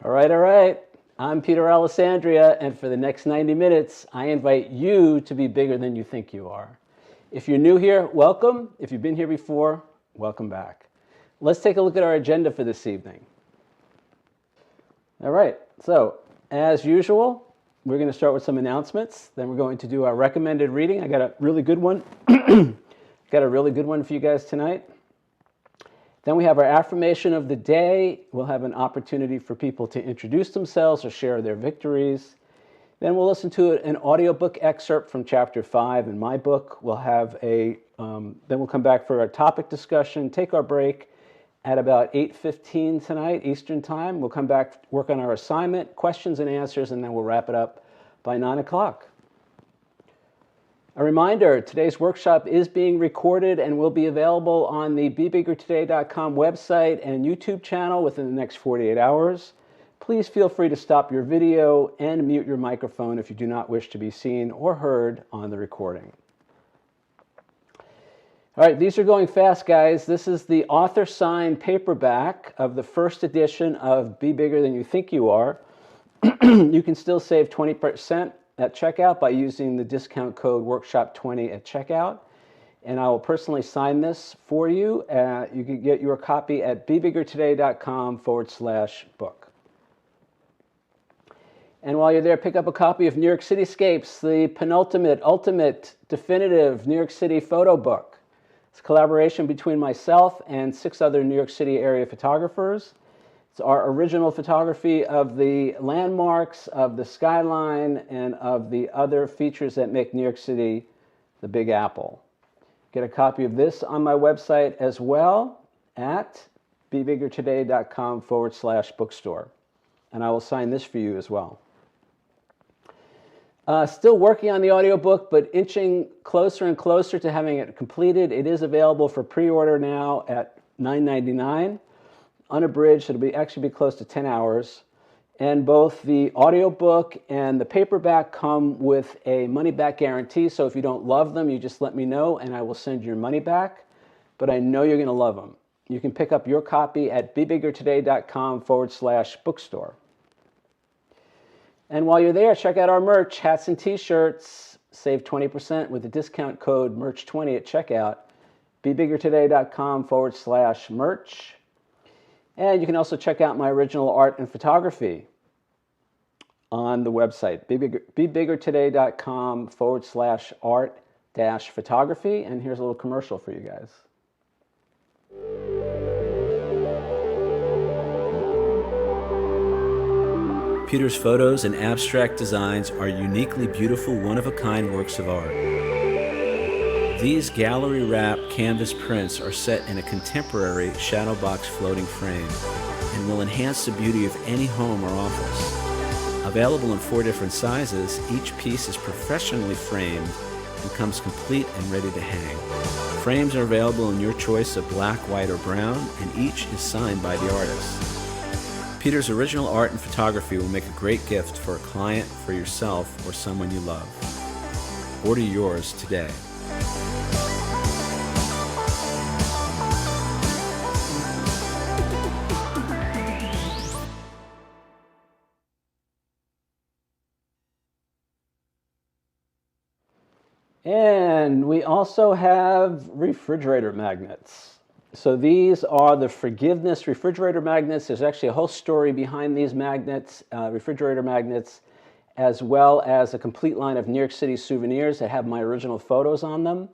All right. I'm Peter Alessandria, and for the next 90 minutes, I invite you to be bigger than you think you are. If you're new here, welcome. If you've been here before, welcome back. Let's take a look at our agenda for this evening. All right, so as usual, we're going to start with some announcements. Then we're going to do our recommended reading. I got a really good one. Got a really good one for you guys tonight. Then we have our affirmation of the day. We'll have an opportunity for people to introduce themselves or share their victories. Then we'll listen to an audiobook excerpt from chapter 5 in my book. We'll have then we'll come back for our topic discussion, take our break at about 8:15 tonight, Eastern Time. We'll come back, work on our assignment, questions and answers, and then we'll wrap it up by 9 o'clock. A reminder, today's workshop is being recorded and will be available on the BeBiggerToday.com website and YouTube channel within the next 48 hours. Please feel free to stop your video and mute your microphone if you do not wish to be seen or heard on the recording. All right, these are going fast, guys. This is the author-signed paperback of the first edition of Be Bigger Than You Think You Are. You can still save 20% at checkout by using the discount code WORKSHOP20 at checkout. And I will personally sign this for you. You can get your copy at bebiggertoday.com/book. And while you're there, pick up a copy of New York Cityscapes, the penultimate, ultimate, definitive New York City photo book. It's a collaboration between myself and 6 other New York City area photographers. It's our original photography of the landmarks, of the skyline, and of the other features that make New York City the Big Apple. Get a copy of this on my website as well at bebiggertoday.com/bookstore. And I will sign this for you as well. Still working on the audiobook, but inching closer and closer to having it completed. It is available for pre-order now at $9.99. Unabridged, it'll actually be close to 10 hours. And both the audiobook and the paperback come with a money-back guarantee. So if you don't love them, you just let me know and I will send your money back. But I know you're going to love them. You can pick up your copy at bebiggertoday.com/bookstore. And while you're there, check out our merch, hats and t-shirts. Save 20% with the discount code MERCH20 at checkout. bebiggertoday.com/merch. And you can also check out my original art and photography on the website, bebiggertoday.com/art-photography. And here's a little commercial for you guys. Peter's photos and abstract designs are uniquely beautiful, one-of-a-kind works of art. These gallery-wrapped canvas prints are set in a contemporary shadow box floating frame and will enhance the beauty of any home or office. Available in 4 different sizes, each piece is professionally framed and comes complete and ready to hang. Frames are available in your choice of black, white, or brown, and each is signed by the artist. Peter's original art and photography will make a great gift for a client, for yourself, or someone you love. Order yours today. And we also have refrigerator magnets. So these are the forgiveness refrigerator magnets. There's actually a whole story behind these magnets, refrigerator magnets, as well as a complete line of New York City souvenirs that have my original photos on them.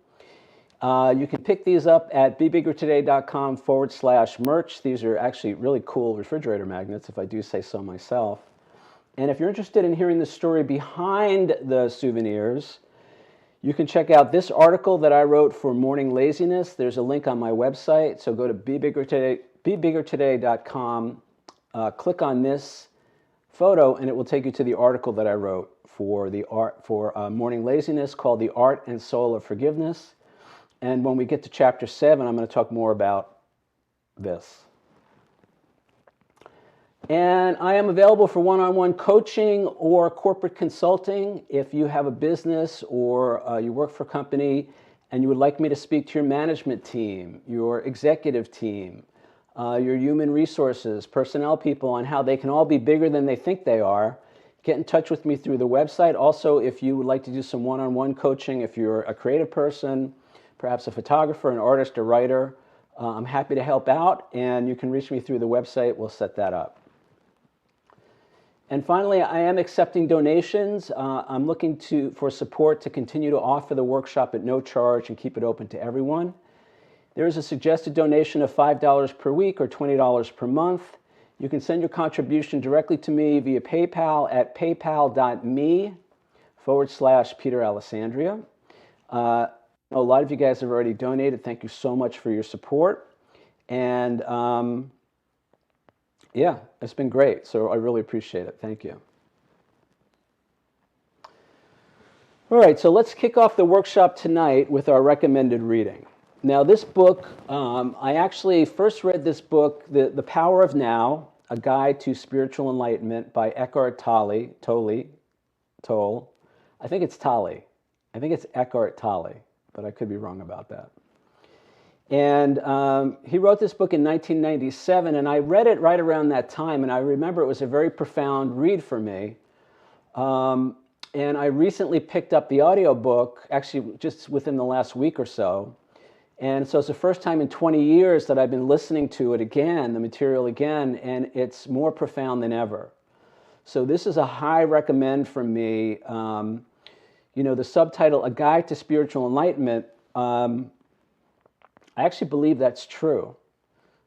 You can pick these up at bebiggertoday.com/merch. These are actually really cool refrigerator magnets, if I do say so myself. And if you're interested in hearing the story behind the souvenirs, you can check out this article that I wrote for Morning Laziness. There's a link on my website, so go to bebiggertoday.com, click on this photo, and it will take you to the article that I wrote for Morning Laziness called The Art and Soul of Forgiveness. And when we get to chapter 7, I'm going to talk more about this. And I am available for one-on-one coaching or corporate consulting. If you have a business or you work for a company and you would like me to speak to your management team, your executive team, your human resources, personnel people, on how they can all be bigger than they think they are, get in touch with me through the website. Also, if you would like to do some one-on-one coaching, if you're a creative person, perhaps a photographer, an artist, a writer, I'm happy to help out, and you can reach me through the website. We'll set that up. And finally, I am accepting donations. I'm looking for support to continue to offer the workshop at no charge and keep it open to everyone. There is a suggested donation of $5 per week or $20 per month. You can send your contribution directly to me via PayPal at paypal.me/Peter Alessandria. A lot of you guys have already donated. Thank you so much for your support. And yeah, it's been great. So I really appreciate it. Thank you. All right, so let's kick off the workshop tonight with our recommended reading. Now, this book, I actually first read this book, The Power of Now, A Guide to Spiritual Enlightenment by Eckhart Tolle. I think it's Tolle. I think it's Eckhart Tolle, but I could be wrong about that. And he wrote this book in 1997, and I read it right around that time, and I remember it was a very profound read for me. And I recently picked up the audiobook, actually just within the last week or so. And so it's the first time in 20 years that I've been listening to it again, the material again, and it's more profound than ever. So this is a high recommend from me. The subtitle, A Guide to Spiritual Enlightenment, I actually believe that's true.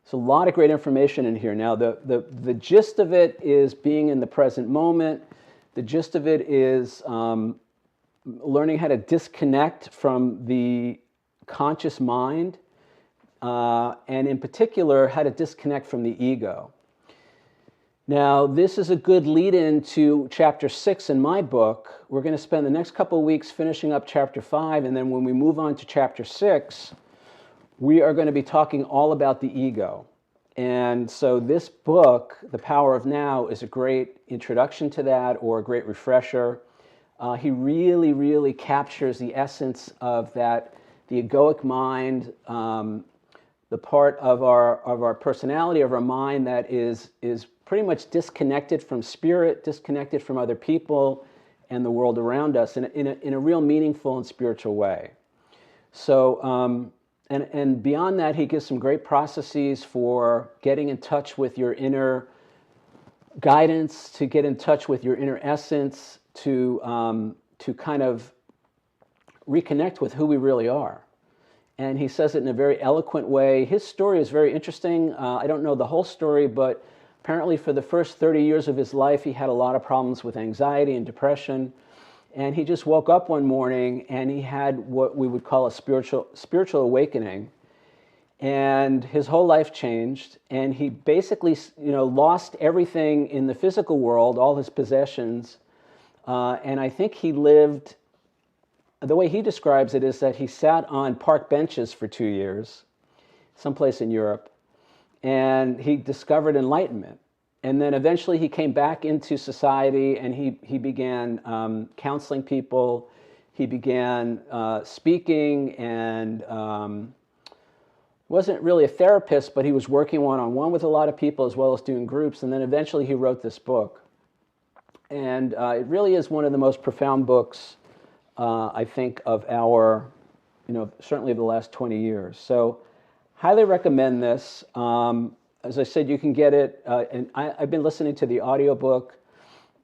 There's a lot of great information in here. Now, the gist of it is being in the present moment. The gist of it is learning how to disconnect from the conscious mind, and in particular, how to disconnect from the ego. Now, this is a good lead-in to Chapter 6 in my book. We're going to spend the next couple of weeks finishing up Chapter 5, and then when we move on to Chapter 6, we are going to be talking all about the ego. And so this book, The Power of Now, is a great introduction to that, or a great refresher. He really, really captures the essence of that, the egoic mind, the part of our personality, of our mind that is pretty much disconnected from spirit, disconnected from other people and the world around us in a real meaningful and spiritual way. So, and beyond that, he gives some great processes for getting in touch with your inner guidance, to get in touch with your inner essence, to kind of reconnect with who we really are. And he says it in a very eloquent way. His story is very interesting. I don't know the whole story, but apparently for the first 30 years of his life, he had a lot of problems with anxiety and depression. And he just woke up one morning and he had what we would call a spiritual awakening. And his whole life changed. And he basically, lost everything in the physical world, all his possessions. And I think he lived, the way he describes it is that he sat on park benches for 2 years, someplace in Europe, and he discovered enlightenment. And then eventually he came back into society and he began counseling people. He began speaking and wasn't really a therapist, but he was working one-on-one with a lot of people as well as doing groups. And then eventually he wrote this book. And it really is one of the most profound books, I think, of our, certainly of the last 20 years. So highly recommend this. As I said, you can get it, and I've been listening to the audiobook.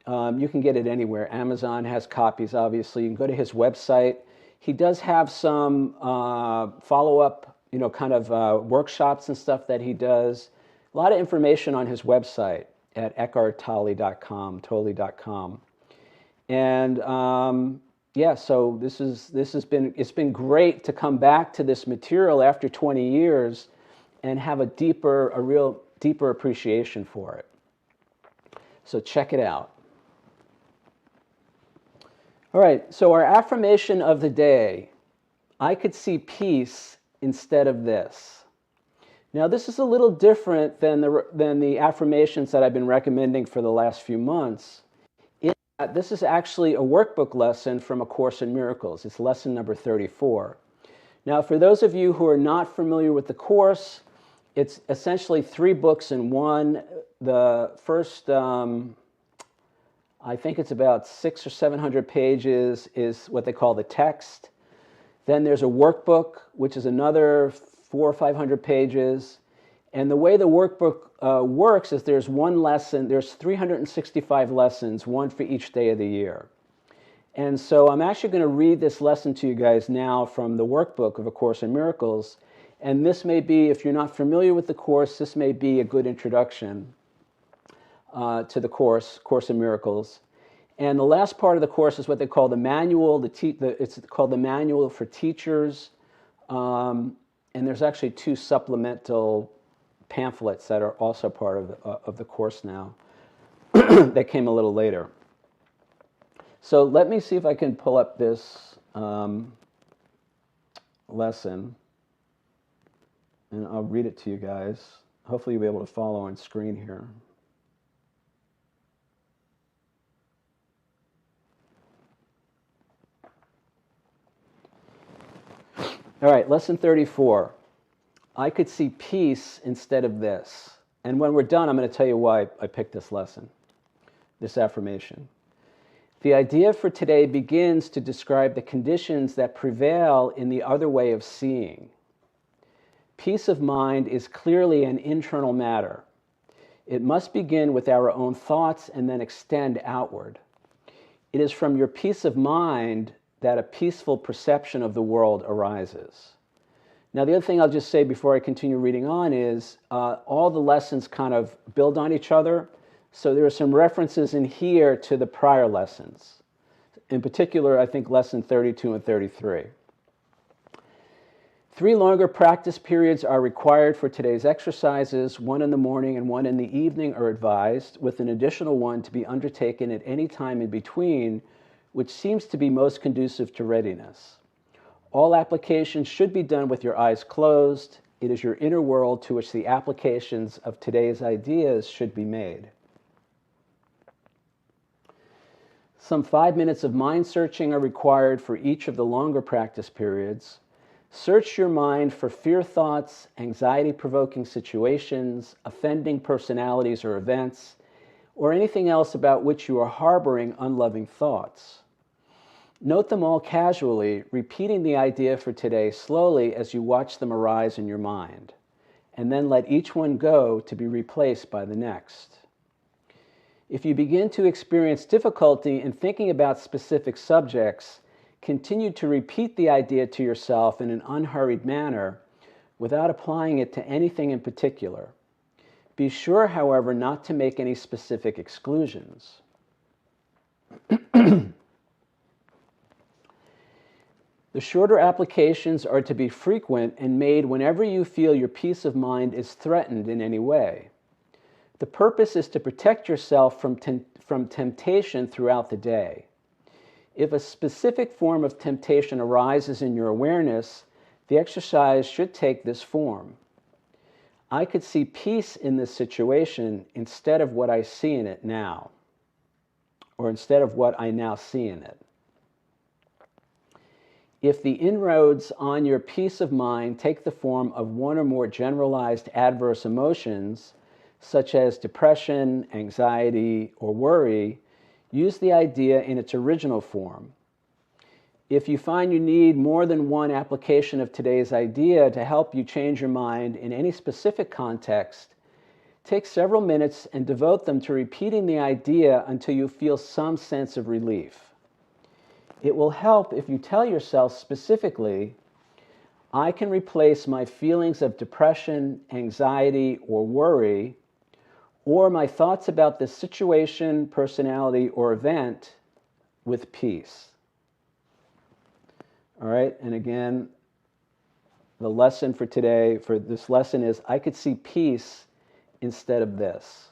You can get it anywhere. Amazon has copies, obviously. You can go to his website. He does have some follow-up, workshops and stuff that he does. A lot of information on his website at eckharttolle.com. And so it's been great to come back to this material after 20 years and have a real deeper appreciation for it. So check it out. All right, so our affirmation of the day: I could see peace instead of this. Now, this is a little different than the affirmations that I've been recommending for the last few months. This is actually a workbook lesson from A Course in Miracles. It's lesson number 34. Now, for those of you who are not familiar with the Course, It's essentially 3 books in one. The first, I think it's about 600 or 700 pages, is what they call the text. Then there's a workbook, which is another 400 or 500 pages. And the way the workbook works is there's one lesson, there's 365 lessons, one for each day of the year. And so I'm actually going to read this lesson to you guys now from the workbook of A Course in Miracles. And this may be, if you're not familiar with the Course, this may be a good introduction to the Course in Miracles. And the last part of the Course is what they call the manual. It's called the Manual for Teachers. And there's actually 2 supplemental pamphlets that are also part of the Course now that came a little later. So let me see if I can pull up this lesson, and I'll read it to you guys. Hopefully you'll be able to follow on screen here. All right, lesson 34. I could see peace instead of this. And when we're done, I'm going to tell you why I picked this lesson, this affirmation. The idea for today begins to describe the conditions that prevail in the other way of seeing. Peace of mind is clearly an internal matter. It must begin with our own thoughts and then extend outward. It is from your peace of mind that a peaceful perception of the world arises. Now, the other thing I'll just say before I continue reading on is all the lessons kind of build on each other. So there are some references in here to the prior lessons. In particular, I think lesson 32 and 33. 3 longer practice periods are required for today's exercises. 1 in the morning and 1 in the evening are advised, with an additional one to be undertaken at any time in between, which seems to be most conducive to readiness. All applications should be done with your eyes closed. It is your inner world to which the applications of today's ideas should be made. Some 5 minutes of mind searching are required for each of the longer practice periods. Search your mind for fear thoughts, anxiety-provoking situations, offending personalities or events, or anything else about which you are harboring unloving thoughts. Note them all casually, repeating the idea for today slowly as you watch them arise in your mind, and then let each one go to be replaced by the next. If you begin to experience difficulty in thinking about specific subjects, continue to repeat the idea to yourself in an unhurried manner without applying it to anything in particular. Be sure, however, not to make any specific exclusions. The shorter applications are to be frequent and made whenever you feel your peace of mind is threatened in any way. The purpose is to protect yourself from temptation throughout the day. If a specific form of temptation arises in your awareness, the exercise should take this form. I could see peace in this situation instead of what I see in it now, or instead of what I now see in it. If the inroads on your peace of mind take the form of 1 or more generalized adverse emotions, such as depression, anxiety, or worry, use the idea in its original form. If you find you need more than one application of today's idea to help you change your mind in any specific context, take several minutes and devote them to repeating the idea until you feel some sense of relief. It will help if you tell yourself specifically, I can replace my feelings of depression, anxiety, or worry, or my thoughts about this situation, personality, or event with peace. All right, and again, the lesson for today, for this lesson is, I could see peace instead of this.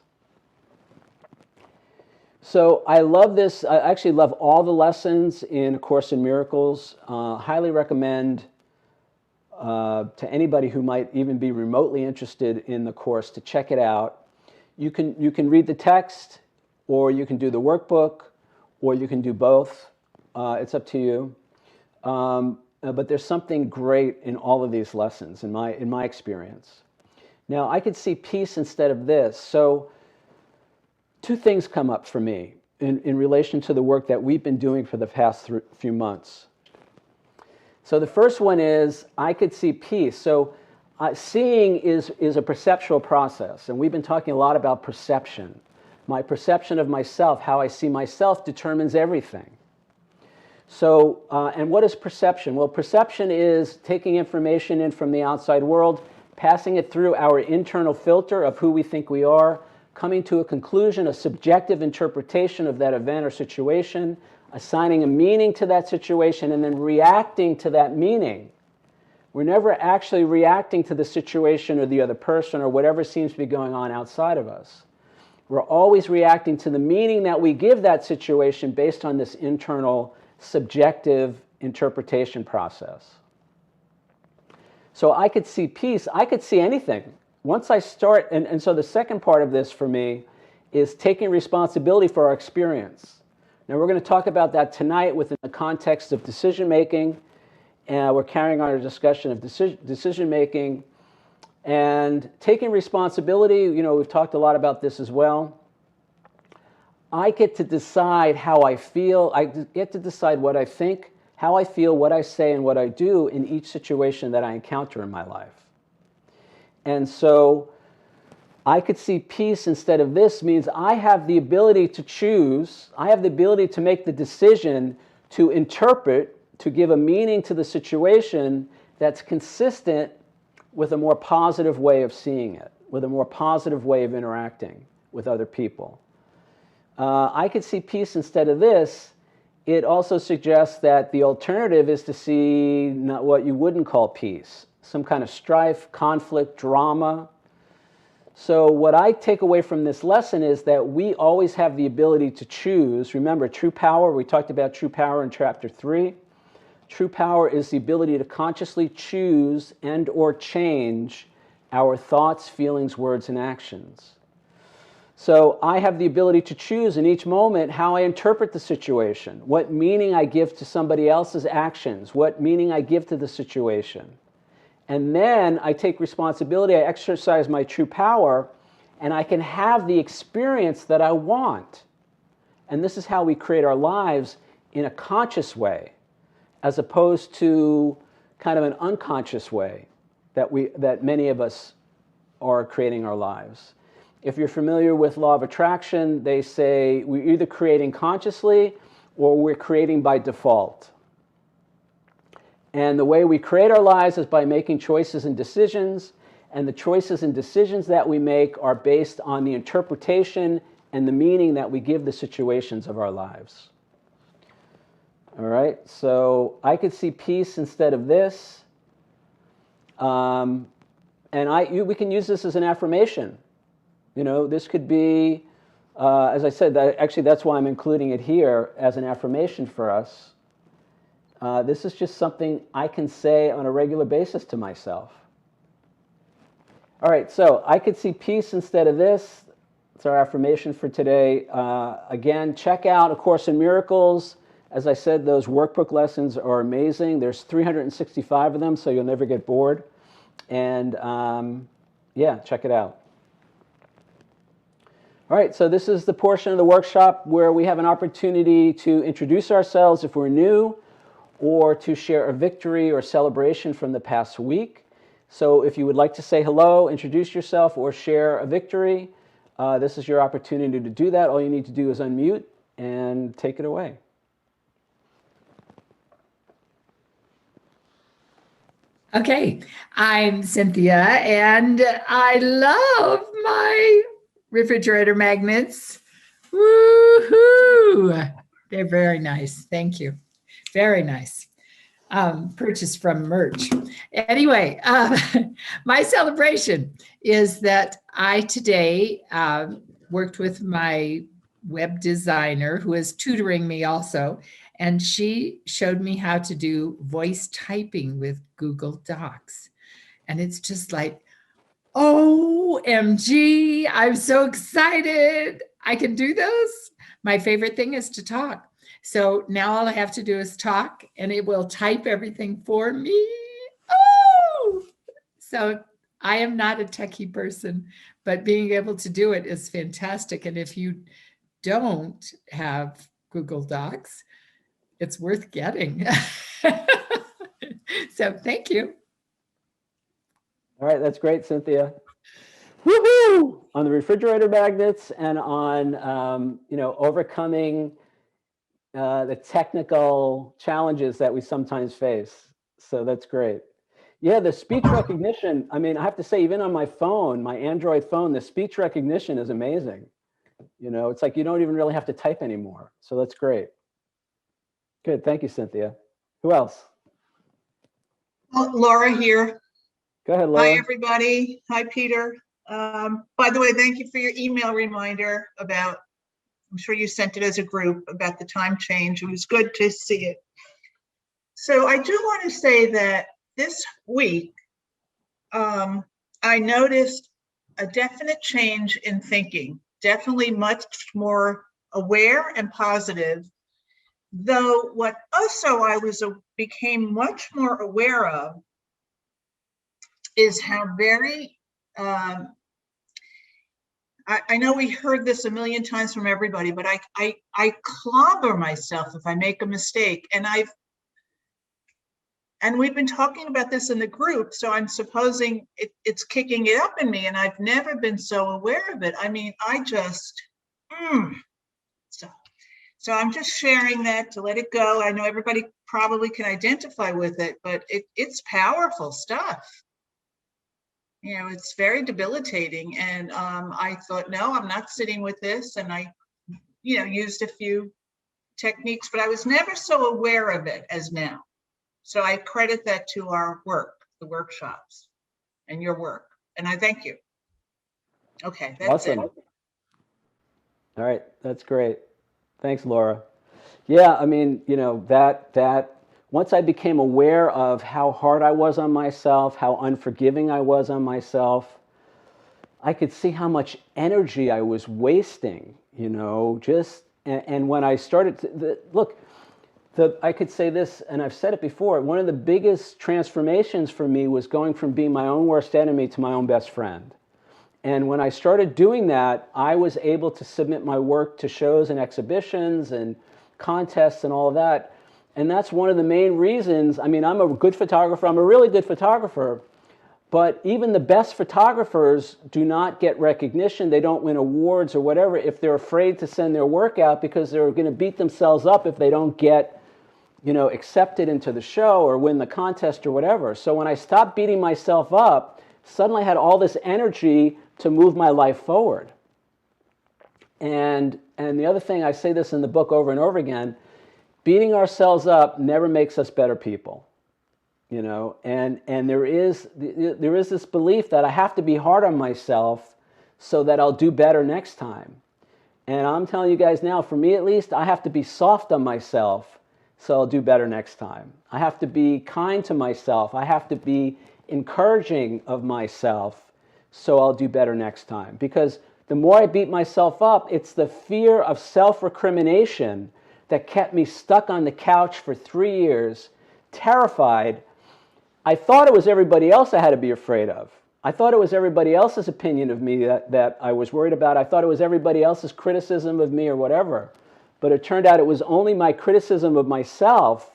So I love this. I actually love all the lessons in A Course in Miracles. Highly recommend to anybody who might even be remotely interested in the Course to check it out. You can read the text, or you can do the workbook, or you can do both. It's up to you. But there's something great in all of these lessons, in my experience. Now, I could see peace instead of this. So two things come up for me in relation to the work that we've been doing for the past few months. So the first one is I could see peace. So seeing is a perceptual process, and we've been talking a lot about perception. My perception of myself, how I see myself, determines everything. So, and what is perception? Well, perception is taking information in from the outside world, passing it through our internal filter of who we think we are, coming to a conclusion, a subjective interpretation of that event or situation, assigning a meaning to that situation, and then reacting to that meaning. We're never actually reacting to the situation or the other person or whatever seems to be going on outside of us. We're always reacting to the meaning that we give that situation based on this internal subjective interpretation process. So I could see peace, I could see anything. Once I start, and so the second part of this for me is taking responsibility for our experience. Now we're going to talk about that tonight within the context of decision making, and we're carrying on a discussion of decision making and taking responsibility. You know, we've talked a lot about this as well. I get to decide how I feel. I get to decide what I think, how I feel, what I say, and what I do in each situation that I encounter in my life. And so I could see peace instead of this means I have the ability to choose. I have the ability to make the decision to interpret, to give a meaning to the situation that's consistent with a more positive way of seeing it, with a more positive way of interacting with other people. I could see peace instead of this. It also suggests that the alternative is to see not what you wouldn't call peace, some kind of strife, conflict, drama. So what I take away from this lesson is that we always have the ability to choose. Remember, true power, we talked about true power in chapter 3. True power is the ability to consciously choose and or change our thoughts, feelings, words, and actions. So I have the ability to choose in each moment how I interpret the situation, what meaning I give to somebody else's actions, what meaning I give to the situation. And then I take responsibility, I exercise my true power, and I can have the experience that I want. And this is how we create our lives in a conscious way, as opposed to kind of an unconscious way that many of us are creating our lives. If you're familiar with law of attraction, they say we're either creating consciously or we're creating by default. And the way we create our lives is by making choices and decisions, and the choices and decisions that we make are based on the interpretation and the meaning that we give the situations of our lives. All right, so I could see peace instead of this. And we can use this as an affirmation. You know, this could be, as I said, actually that's why I'm including it here as an affirmation for us. This is just something I can say on a regular basis to myself. All right, so I could see peace instead of this. It's our affirmation for today. Again, check out A Course in Miracles. As I said, those workbook lessons are amazing. There's 365 of them, so you'll never get bored. And yeah, check it out. All right, so this is the portion of the workshop where we have an opportunity to introduce ourselves if we're new, or to share a victory or celebration from the past week. So if you would like to say hello, introduce yourself, or share a victory, this is your opportunity to do that. All you need to do is unmute and take it away. Okay, I'm Cynthia, and I love my refrigerator magnets. Woohoo! They're very nice. Thank you. Very nice. Purchased from merch. Anyway, my celebration is that I today worked with my web designer who is tutoring me also, and she showed me how to do voice typing with Google Docs. And it's just like, OMG, I'm so excited. I can do this. My favorite thing is to talk. So now all I have to do is talk and it will type everything for me. Oh, so I am not a techie person, but being able to do it is fantastic. And if you don't have Google Docs, it's worth getting. So thank you. All right, that's great, Cynthia. Woohoo! On the refrigerator magnets and on overcoming the technical challenges that we sometimes face. So that's great. Yeah, the speech recognition. I mean, I have to say, even on my phone, my Android phone, the speech recognition is amazing. It's like you don't even really have to type anymore. So that's great. Good. Thank you, Cynthia. Who else? Well, Laura here. Go ahead, Hi, Laura. everybody. Hi, Peter. By the way, thank you for your email reminder about, I'm sure you sent it as a group, about the time change. It was good to see it. So I do want to say that this week, I noticed a definite change in thinking, definitely much more aware and positive. Though what also I became much more aware of is how very, I know we heard this a million times from everybody, but I clobber myself if I make a mistake. And we've been talking about this in the group, so I'm supposing it's kicking it up in me, and I've never been so aware of it. I mean, I just, so I'm just sharing that to let it go. I know everybody probably can identify with it, but it's powerful stuff. It's very debilitating. And I thought, no, I'm not sitting with this. And I, used a few techniques, but I was never so aware of it as now. So I credit that to our work, the workshops, and your work. And I thank you. Okay, that's Awesome. it. All right, that's great. Thanks, Laura. Yeah, I mean, that once I became aware of how hard I was on myself, how unforgiving I was on myself, I could see how much energy I was wasting, and when I started to look, I could say this, and I've said it before, one of the biggest transformations for me was going from being my own worst enemy to my own best friend. And when I started doing that, I was able to submit my work to shows and exhibitions and contests and all of that. And that's one of the main reasons. I mean, I'm a good photographer. I'm a really good photographer. But even the best photographers do not get recognition. They don't win awards or whatever if they're afraid to send their work out because they're going to beat themselves up if they don't get accepted into the show or win the contest or whatever. So when I stopped beating myself up, suddenly I had all this energy to move my life forward. And the other thing, I say this in the book over and over again, beating ourselves up never makes us better people. And there is this belief that I have to be hard on myself so that I'll do better next time. And I'm telling you guys now, for me at least, I have to be soft on myself so I'll do better next time. I have to be kind to myself. I have to be encouraging of myself so I'll do better next time. Because the more I beat myself up, it's the fear of self-recrimination that kept me stuck on the couch for 3 years, terrified. I thought it was everybody else I had to be afraid of. I thought it was everybody else's opinion of me that I was worried about. I thought it was everybody else's criticism of me or whatever. But it turned out it was only my criticism of myself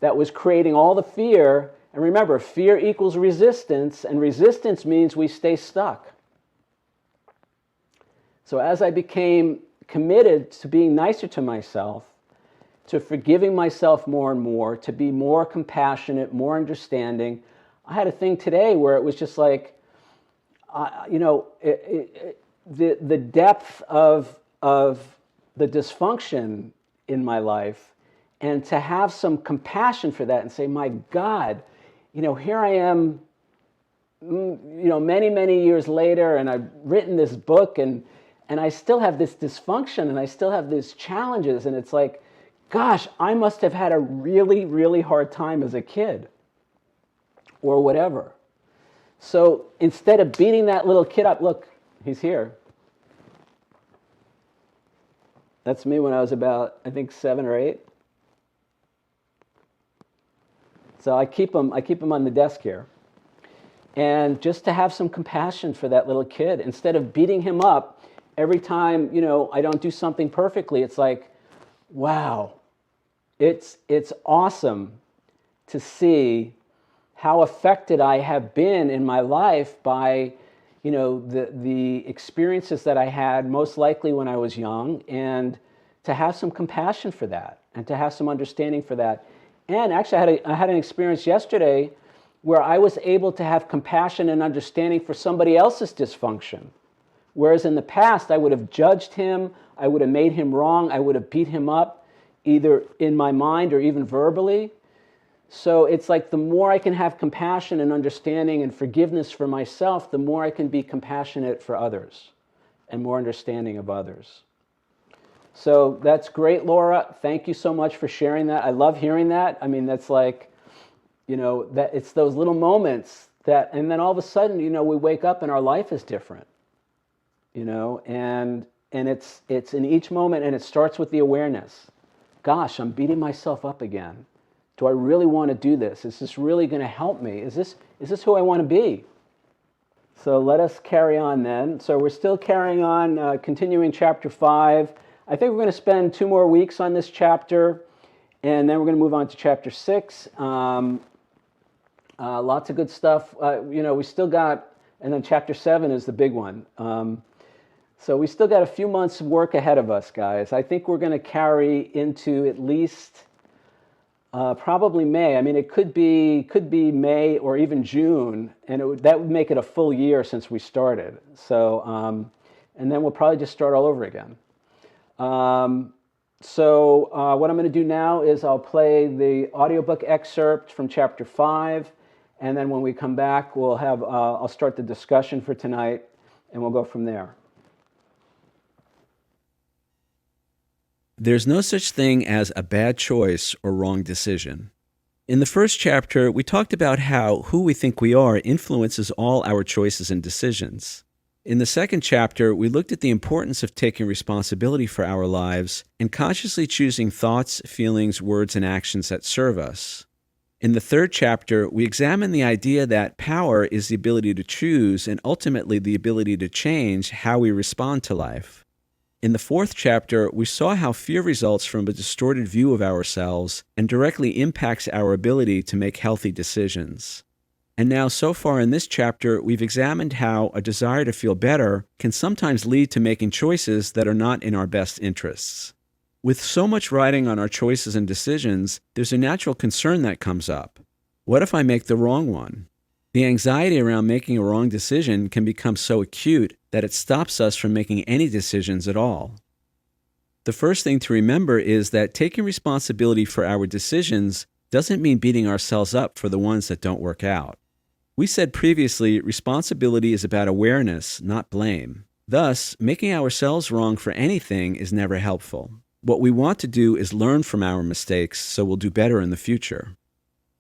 that was creating all the fear. And remember, fear equals resistance, and resistance means we stay stuck. So as I became committed to being nicer to myself, to forgiving myself more and more, to be more compassionate, more understanding, I had a thing today where it was just like, the depth of the dysfunction in my life, and to have some compassion for that and say, my God, here I am, many, many years later, and I've written this book, and I still have this dysfunction, and I still have these challenges, and it's like, gosh, I must have had a really, really hard time as a kid, or whatever. So instead of beating that little kid up, look, he's here. That's me when I was about, I think, 7 or 8. So I keep them on the desk here. And just to have some compassion for that little kid, instead of beating him up every time, I don't do something perfectly. It's like, wow, it's awesome to see how affected I have been in my life by, the experiences that I had most likely when I was young, and to have some compassion for that and to have some understanding for that. And actually, I had an experience yesterday where I was able to have compassion and understanding for somebody else's dysfunction. Whereas in the past, I would have judged him, I would have made him wrong, I would have beat him up, either in my mind or even verbally. So it's like the more I can have compassion and understanding and forgiveness for myself, the more I can be compassionate for others and more understanding of others. So that's great, Laura. Thank you so much for sharing that. I love hearing that. I mean, that's like, that it's those little moments that, and then all of a sudden, we wake up and our life is different, and it's in each moment, and it starts with the awareness. Gosh, I'm beating myself up again. Do I really want to do this? Is this really going to help me? Is this who I want to be? So let us carry on then. So we're still carrying on, continuing chapter 5. I think we're going to spend 2 more weeks on this chapter, and then we're going to move on to chapter 6. Lots of good stuff. We still got, and then chapter 7 is the big one. So we still got a few months of work ahead of us, guys. I think we're going to carry into at least probably May. I mean, it could be May or even June, and that would make it a full year since we started. So, and then we'll probably just start all over again. So what I'm going to do now is I'll play the audiobook excerpt from chapter 5, and then when we come back, we'll have I'll start the discussion for tonight, and we'll go from there. There's no such thing as a bad choice or wrong decision. In the first chapter, we talked about how who we think we are influences all our choices and decisions. In the second chapter, we looked at the importance of taking responsibility for our lives and consciously choosing thoughts, feelings, words, and actions that serve us. In the third chapter, we examined the idea that power is the ability to choose and ultimately the ability to change how we respond to life. In the fourth chapter, we saw how fear results from a distorted view of ourselves and directly impacts our ability to make healthy decisions. And now, so far in this chapter, we've examined how a desire to feel better can sometimes lead to making choices that are not in our best interests. With so much riding on our choices and decisions, there's a natural concern that comes up. What if I make the wrong one? The anxiety around making a wrong decision can become so acute that it stops us from making any decisions at all. The first thing to remember is that taking responsibility for our decisions doesn't mean beating ourselves up for the ones that don't work out. We said previously, responsibility is about awareness, not blame. Thus, making ourselves wrong for anything is never helpful. What we want to do is learn from our mistakes so we'll do better in the future.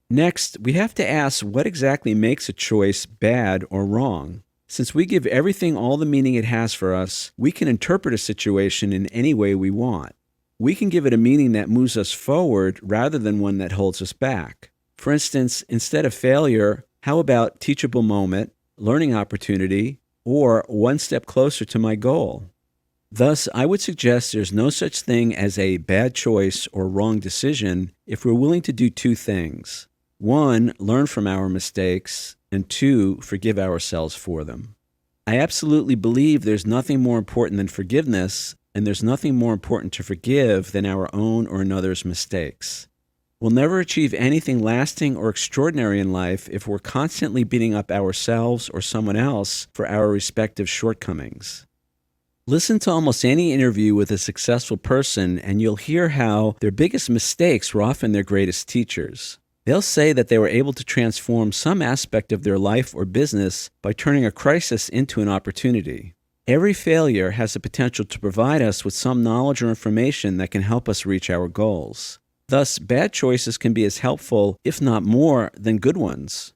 Next, we have to ask what exactly makes a choice bad or wrong. Since we give everything all the meaning it has for us, we can interpret a situation in any way we want. We can give it a meaning that moves us forward rather than one that holds us back. For instance, instead of failure, how about teachable moment, learning opportunity, or one step closer to my goal? Thus, I would suggest there's no such thing as a bad choice or wrong decision if we're willing to do 2 things. 1, learn from our mistakes, and 2, forgive ourselves for them. I absolutely believe there's nothing more important than forgiveness, and there's nothing more important to forgive than our own or another's mistakes. We'll never achieve anything lasting or extraordinary in life if we're constantly beating up ourselves or someone else for our respective shortcomings. Listen to almost any interview with a successful person and you'll hear how their biggest mistakes were often their greatest teachers. They'll say that they were able to transform some aspect of their life or business by turning a crisis into an opportunity. Every failure has the potential to provide us with some knowledge or information that can help us reach our goals. Thus, bad choices can be as helpful, if not more, than good ones.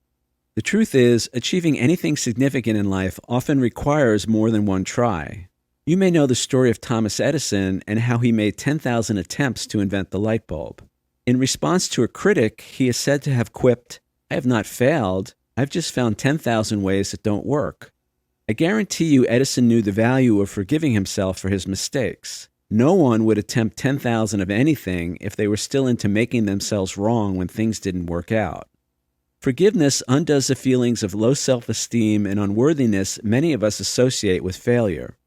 The truth is, achieving anything significant in life often requires more than one try. You may know the story of Thomas Edison and how he made 10,000 attempts to invent the light bulb. In response to a critic, he is said to have quipped, "I have not failed, I've just found 10,000 ways that don't work. I guarantee you Edison knew the value of forgiving himself for his mistakes. No one would attempt 10,000 of anything if they were still into making themselves wrong when things didn't work out. Forgiveness undoes the feelings of low self-esteem and unworthiness many of us associate with failure.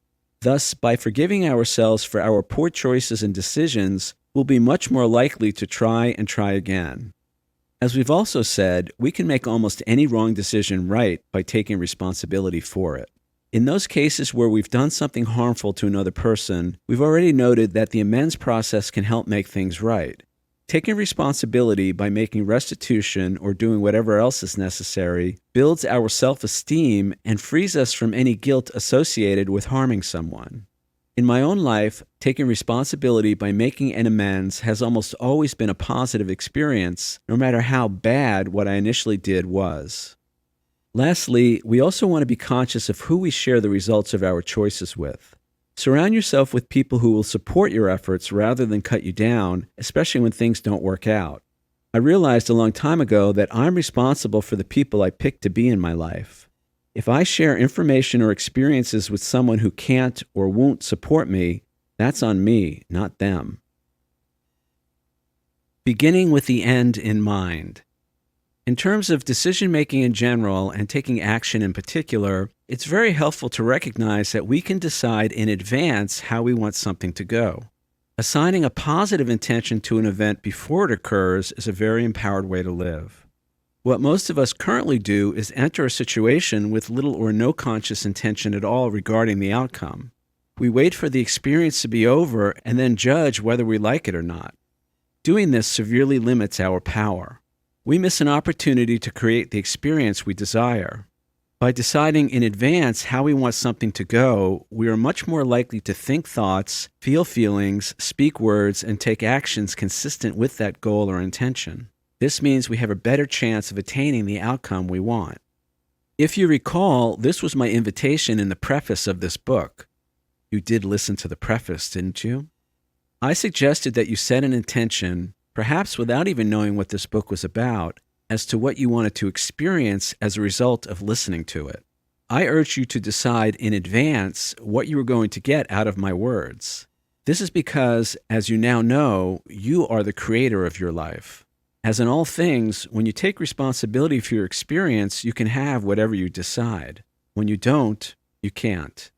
Thus, by forgiving ourselves for our poor choices and decisions, we'll be much more likely to try and try again. As we've also said, we can make almost any wrong decision right by taking responsibility for it. In those cases where we've done something harmful to another person, we've already noted that the amends process can help make things right. Taking responsibility by making restitution or doing whatever else is necessary builds our self-esteem and frees us from any guilt associated with harming someone. In my own life, taking responsibility by making an amends has almost always been a positive experience, no matter how bad what I initially did was. Lastly, we also want to be conscious of who we share the results of our choices with. Surround yourself with people who will support your efforts rather than cut you down, especially when things don't work out. I realized a long time ago that I'm responsible for the people I pick to be in my life. If I share information or experiences with someone who can't or won't support me, that's on me, not them. Beginning with the end in mind. In terms of decision-making in general and taking action in particular, it's very helpful to recognize that we can decide in advance how we want something to go. Assigning a positive intention to an event before it occurs is a very empowered way to live. What most of us currently do is enter a situation with little or no conscious intention at all regarding the outcome. We wait for the experience to be over and then judge whether we like it or not. Doing this severely limits our power. We miss an opportunity to create the experience we desire. By deciding in advance how we want something to go, we are much more likely to think thoughts, feel feelings, speak words, and take actions consistent with that goal or intention. This means we have a better chance of attaining the outcome we want. If you recall, this was my invitation in the preface of this book. You did listen to the preface, didn't you? I suggested that you set an intention, perhaps without even knowing what this book was about, as to what you wanted to experience as a result of listening to it. I urge you to decide in advance what you are going to get out of my words. This is because, as you now know, you are the creator of your life. As in all things, when you take responsibility for your experience, you can have whatever you decide. When you don't, you can't.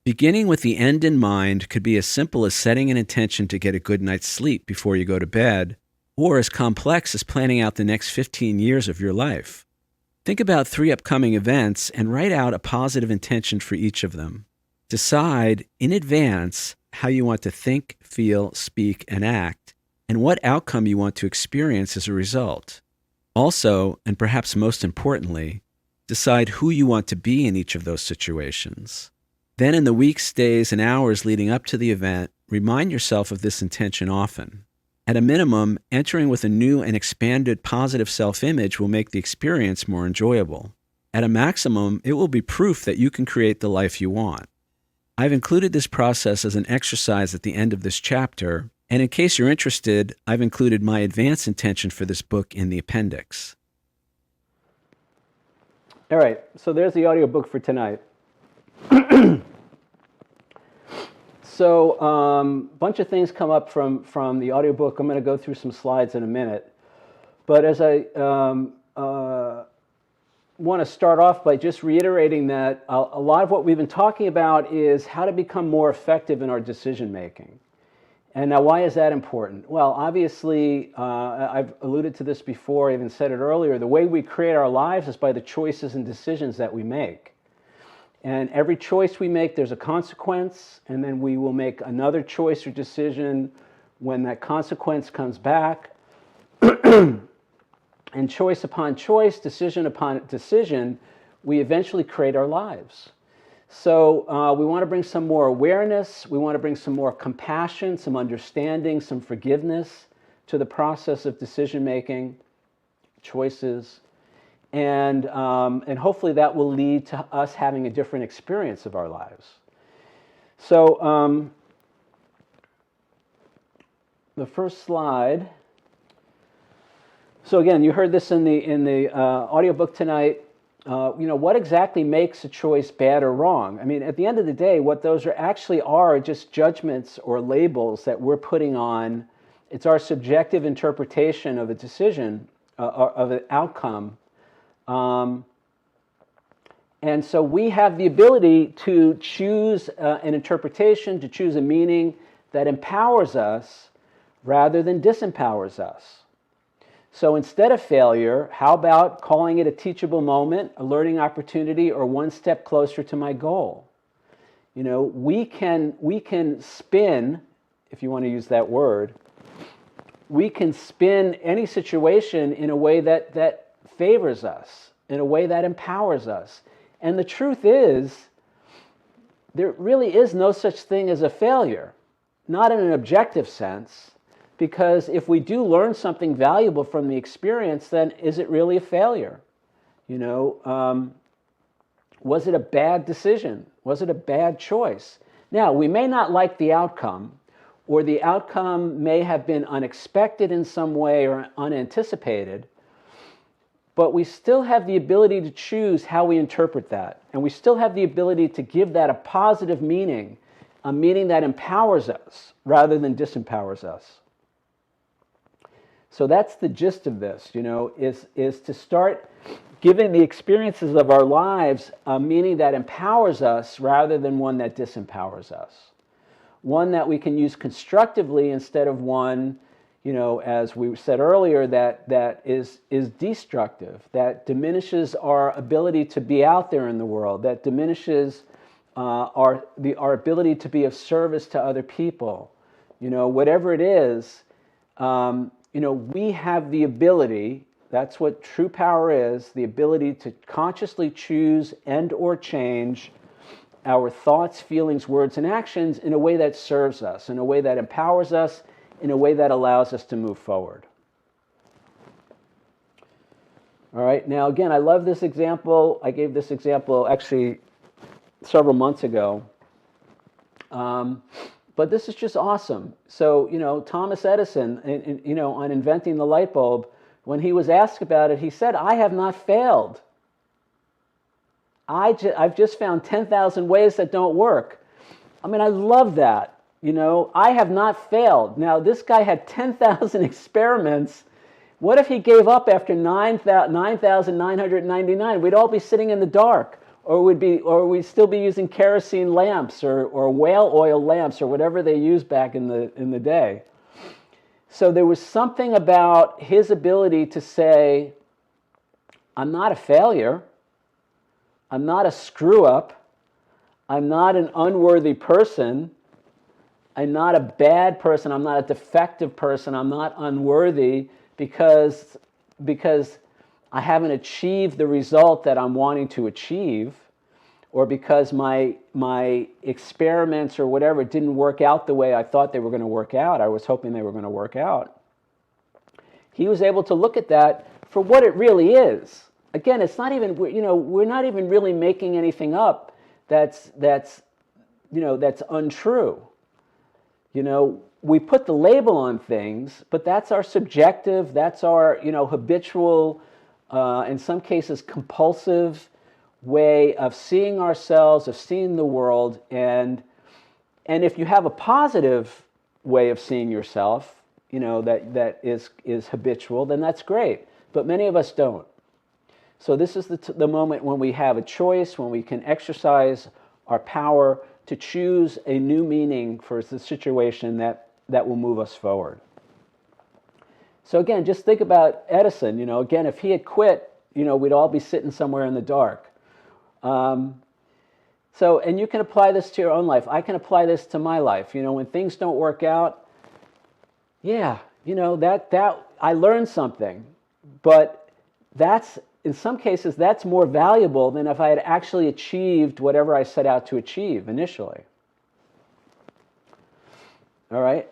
Beginning with the end in mind could be as simple as setting an intention to get a good night's sleep before you go to bed, or as complex as planning out the next 15 years of your life. Think about 3 upcoming events and write out a positive intention for each of them. Decide in advance how you want to think, feel, speak, and act, and what outcome you want to experience as a result. Also, and perhaps most importantly, decide who you want to be in each of those situations. Then in the weeks, days, and hours leading up to the event, remind yourself of this intention often. At a minimum, entering with a new and expanded positive self-image will make the experience more enjoyable. At a maximum, it will be proof that you can create the life you want. I've included this process as an exercise at the end of this chapter, and in case you're interested, I've included my advance intention for this book in the appendix. All right, so there's the audiobook for tonight. So a bunch of things come up from the audiobook. I'm going to go through some slides in a minute. But as I want to start off by just reiterating that a lot of what we've been talking about is how to become more effective in our decision making. And now why is that important? Well, obviously, I've alluded to this before, I even said it earlier, the way we create our lives is by the choices and decisions that we make. And every choice we make, there's a consequence, and then we will make another choice or decision when that consequence comes back. And choice upon choice, decision upon decision, we eventually create our lives. So we want to bring some more awareness, we want to bring some more compassion, some understanding, some forgiveness to the process of decision making, choices. And hopefully that will lead to us having a different experience of our lives. So the first slide. So again, you heard this in the audiobook tonight. What exactly makes a choice bad or wrong? I mean, at the end of the day, what those are just judgments or labels that we're putting on. It's our subjective interpretation of a decision, of an outcome. And so we have the ability to choose an interpretation, to choose a meaning that empowers us rather than disempowers us. So instead of failure, how about calling it a teachable moment, a learning opportunity, or one step closer to my goal? We can spin, if you want to use that word, we can spin any situation in a way that favors us, in a way that empowers us. And the truth is, there really is no such thing as a failure, not in an objective sense. Because if we do learn something valuable from the experience, then is it really a failure? Was it a bad decision? Was it a bad choice? Now, we may not like the outcome, or the outcome may have been unexpected in some way or unanticipated, but we still have the ability to choose how we interpret that. And we still have the ability to give that a positive meaning, a meaning that empowers us rather than disempowers us. So that's the gist of this, is to start giving the experiences of our lives a meaning that empowers us rather than one that disempowers us. One that we can use constructively instead of one, as we said earlier, that is destructive, that diminishes our ability to be out there in the world, that diminishes our ability to be of service to other people. Whatever it is, we have the ability, that's what true power is, the ability to consciously choose and or change our thoughts, feelings, words, and actions in a way that serves us, in a way that empowers us, in a way that allows us to move forward. All right, now again, I love this example. I gave this example actually several months ago. But this is just awesome. So, Thomas Edison, on inventing the light bulb, when he was asked about it, he said, "I have not failed. I've just found 10,000 ways that don't work." I mean, I love that. I have not failed. Now, this guy had 10,000 experiments. What if he gave up after 9,999? We'd all be sitting in the dark. Or we'd still be using kerosene lamps or whale oil lamps or whatever they used back in the day. So there was something about his ability to say, I'm not a failure, I'm not a screw up, I'm not an unworthy person, I'm not a bad person, I'm not a defective person, I'm not unworthy because I haven't achieved the result that I'm wanting to achieve, or because my experiments or whatever didn't work out the way I thought they were going to work out. I was hoping they were going to work out. He was able to look at that for what it really is. Again, it's not even, we're not even really making anything up that's untrue. We put the label on things, but that's our subjective, that's our, habitual, in some cases compulsive way of seeing ourselves, of seeing the world. And if you have a positive way of seeing yourself, that is habitual, then that's great. But many of us don't. So this is the moment when we have a choice, when we can exercise our power to choose a new meaning for the situation that will move us forward. So again, just think about Edison. Again, if he had quit, we'd all be sitting somewhere in the dark. And you can apply this to your own life. I can apply this to my life. When things don't work out, that I learned something. But in some cases, that's more valuable than if I had actually achieved whatever I set out to achieve initially. All right?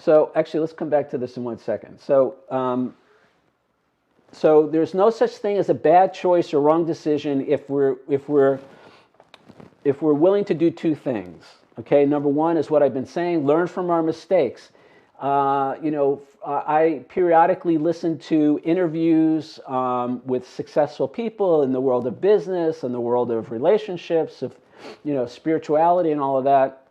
So actually, let's come back to this in 1 second. So there's no such thing as a bad choice or wrong decision if we're willing to do two things. Okay, number one is what I've been saying: learn from our mistakes. I periodically listen to interviews with successful people in the world of business and the world of relationships, of spirituality and all of that.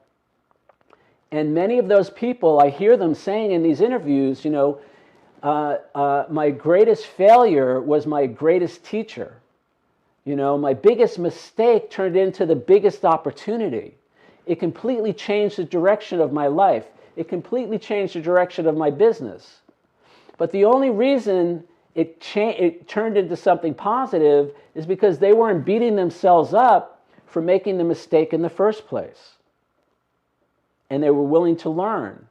And many of those people, I hear them saying in these interviews, my greatest failure was my greatest teacher. My biggest mistake turned into the biggest opportunity. It completely changed the direction of my life. It completely changed the direction of my business. But the only reason it turned into something positive is because they weren't beating themselves up for making the mistake in the first place. And they were willing to learn.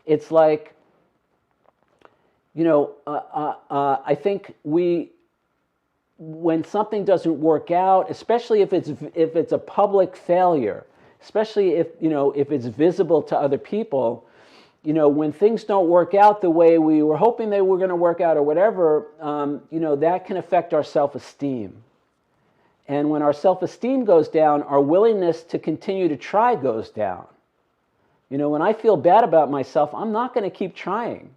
It's like, I think when something doesn't work out, especially if it's a public failure, especially if it's visible to other people, when things don't work out the way we were hoping they were going to work out or whatever, that can affect our self-esteem. And when our self-esteem goes down, our willingness to continue to try goes down. When I feel bad about myself, I'm not going to keep trying.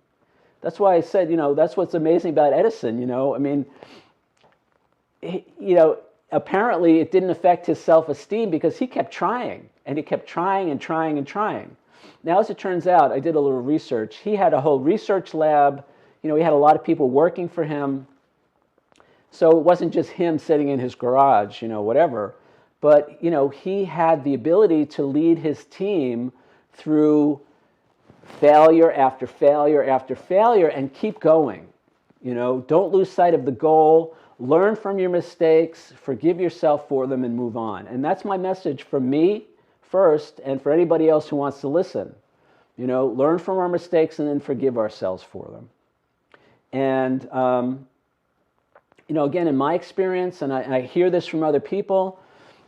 That's why I said, that's what's amazing about Edison. Apparently it didn't affect his self-esteem because he kept trying, and he kept trying and trying and trying. Now, as it turns out, I did a little research. He had a whole research lab. He had a lot of people working for him. So it wasn't just him sitting in his garage, whatever. But, he had the ability to lead his team through failure after failure after failure and keep going. Don't lose sight of the goal. Learn from your mistakes, forgive yourself for them, and move on. And that's my message for me first, and for anybody else who wants to listen. Learn from our mistakes and then forgive ourselves for them. And, again, in my experience, and I hear this from other people,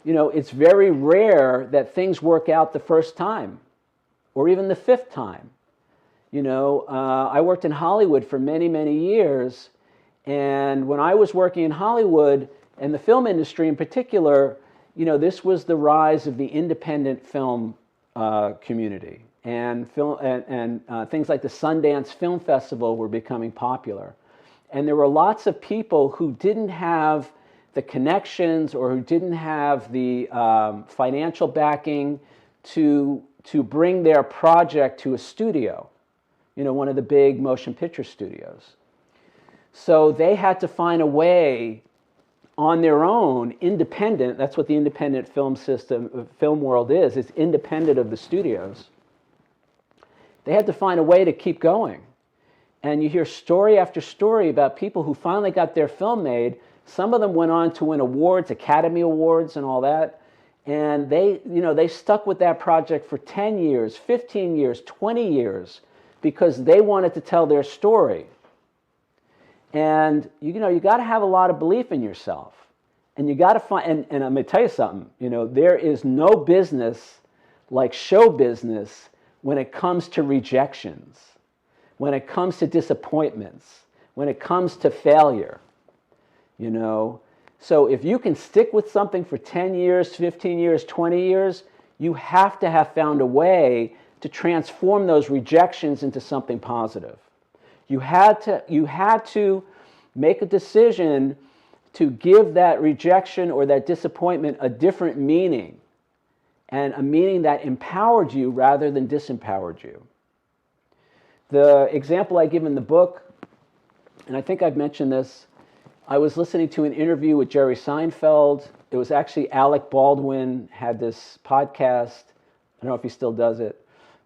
it's very rare that things work out the first time or even the fifth time. I worked in Hollywood for many, many years. And when I was working in Hollywood, and the film industry in particular, this was the rise of the independent film community. And things like the Sundance Film Festival were becoming popular. And there were lots of people who didn't have the connections or who didn't have the financial backing to bring their project to a studio, one of the big motion picture studios. So they had to find a way on their own, independent. That's what the independent film world is. It's independent of the studios. They had to find a way to keep going. And you hear story after story about people who finally got their film made. Some of them went on to win awards, Academy Awards and all that. And they stuck with that project for 10 years, 15 years, 20 years, because they wanted to tell their story. And you got to have a lot of belief in yourself, and you got to find. And I'm going to tell you something. There is no business like show business when it comes to rejections, when it comes to disappointments, when it comes to failure. So if you can stick with something for 10 years, 15 years, 20 years, you have to have found a way to transform those rejections into something positive. You had to make a decision to give that rejection or that disappointment a different meaning, and a meaning that empowered you rather than disempowered you. The example I give in the book, and I think I've mentioned this, I was listening to an interview with Jerry Seinfeld. It was actually Alec Baldwin had this podcast. I don't know if he still does it.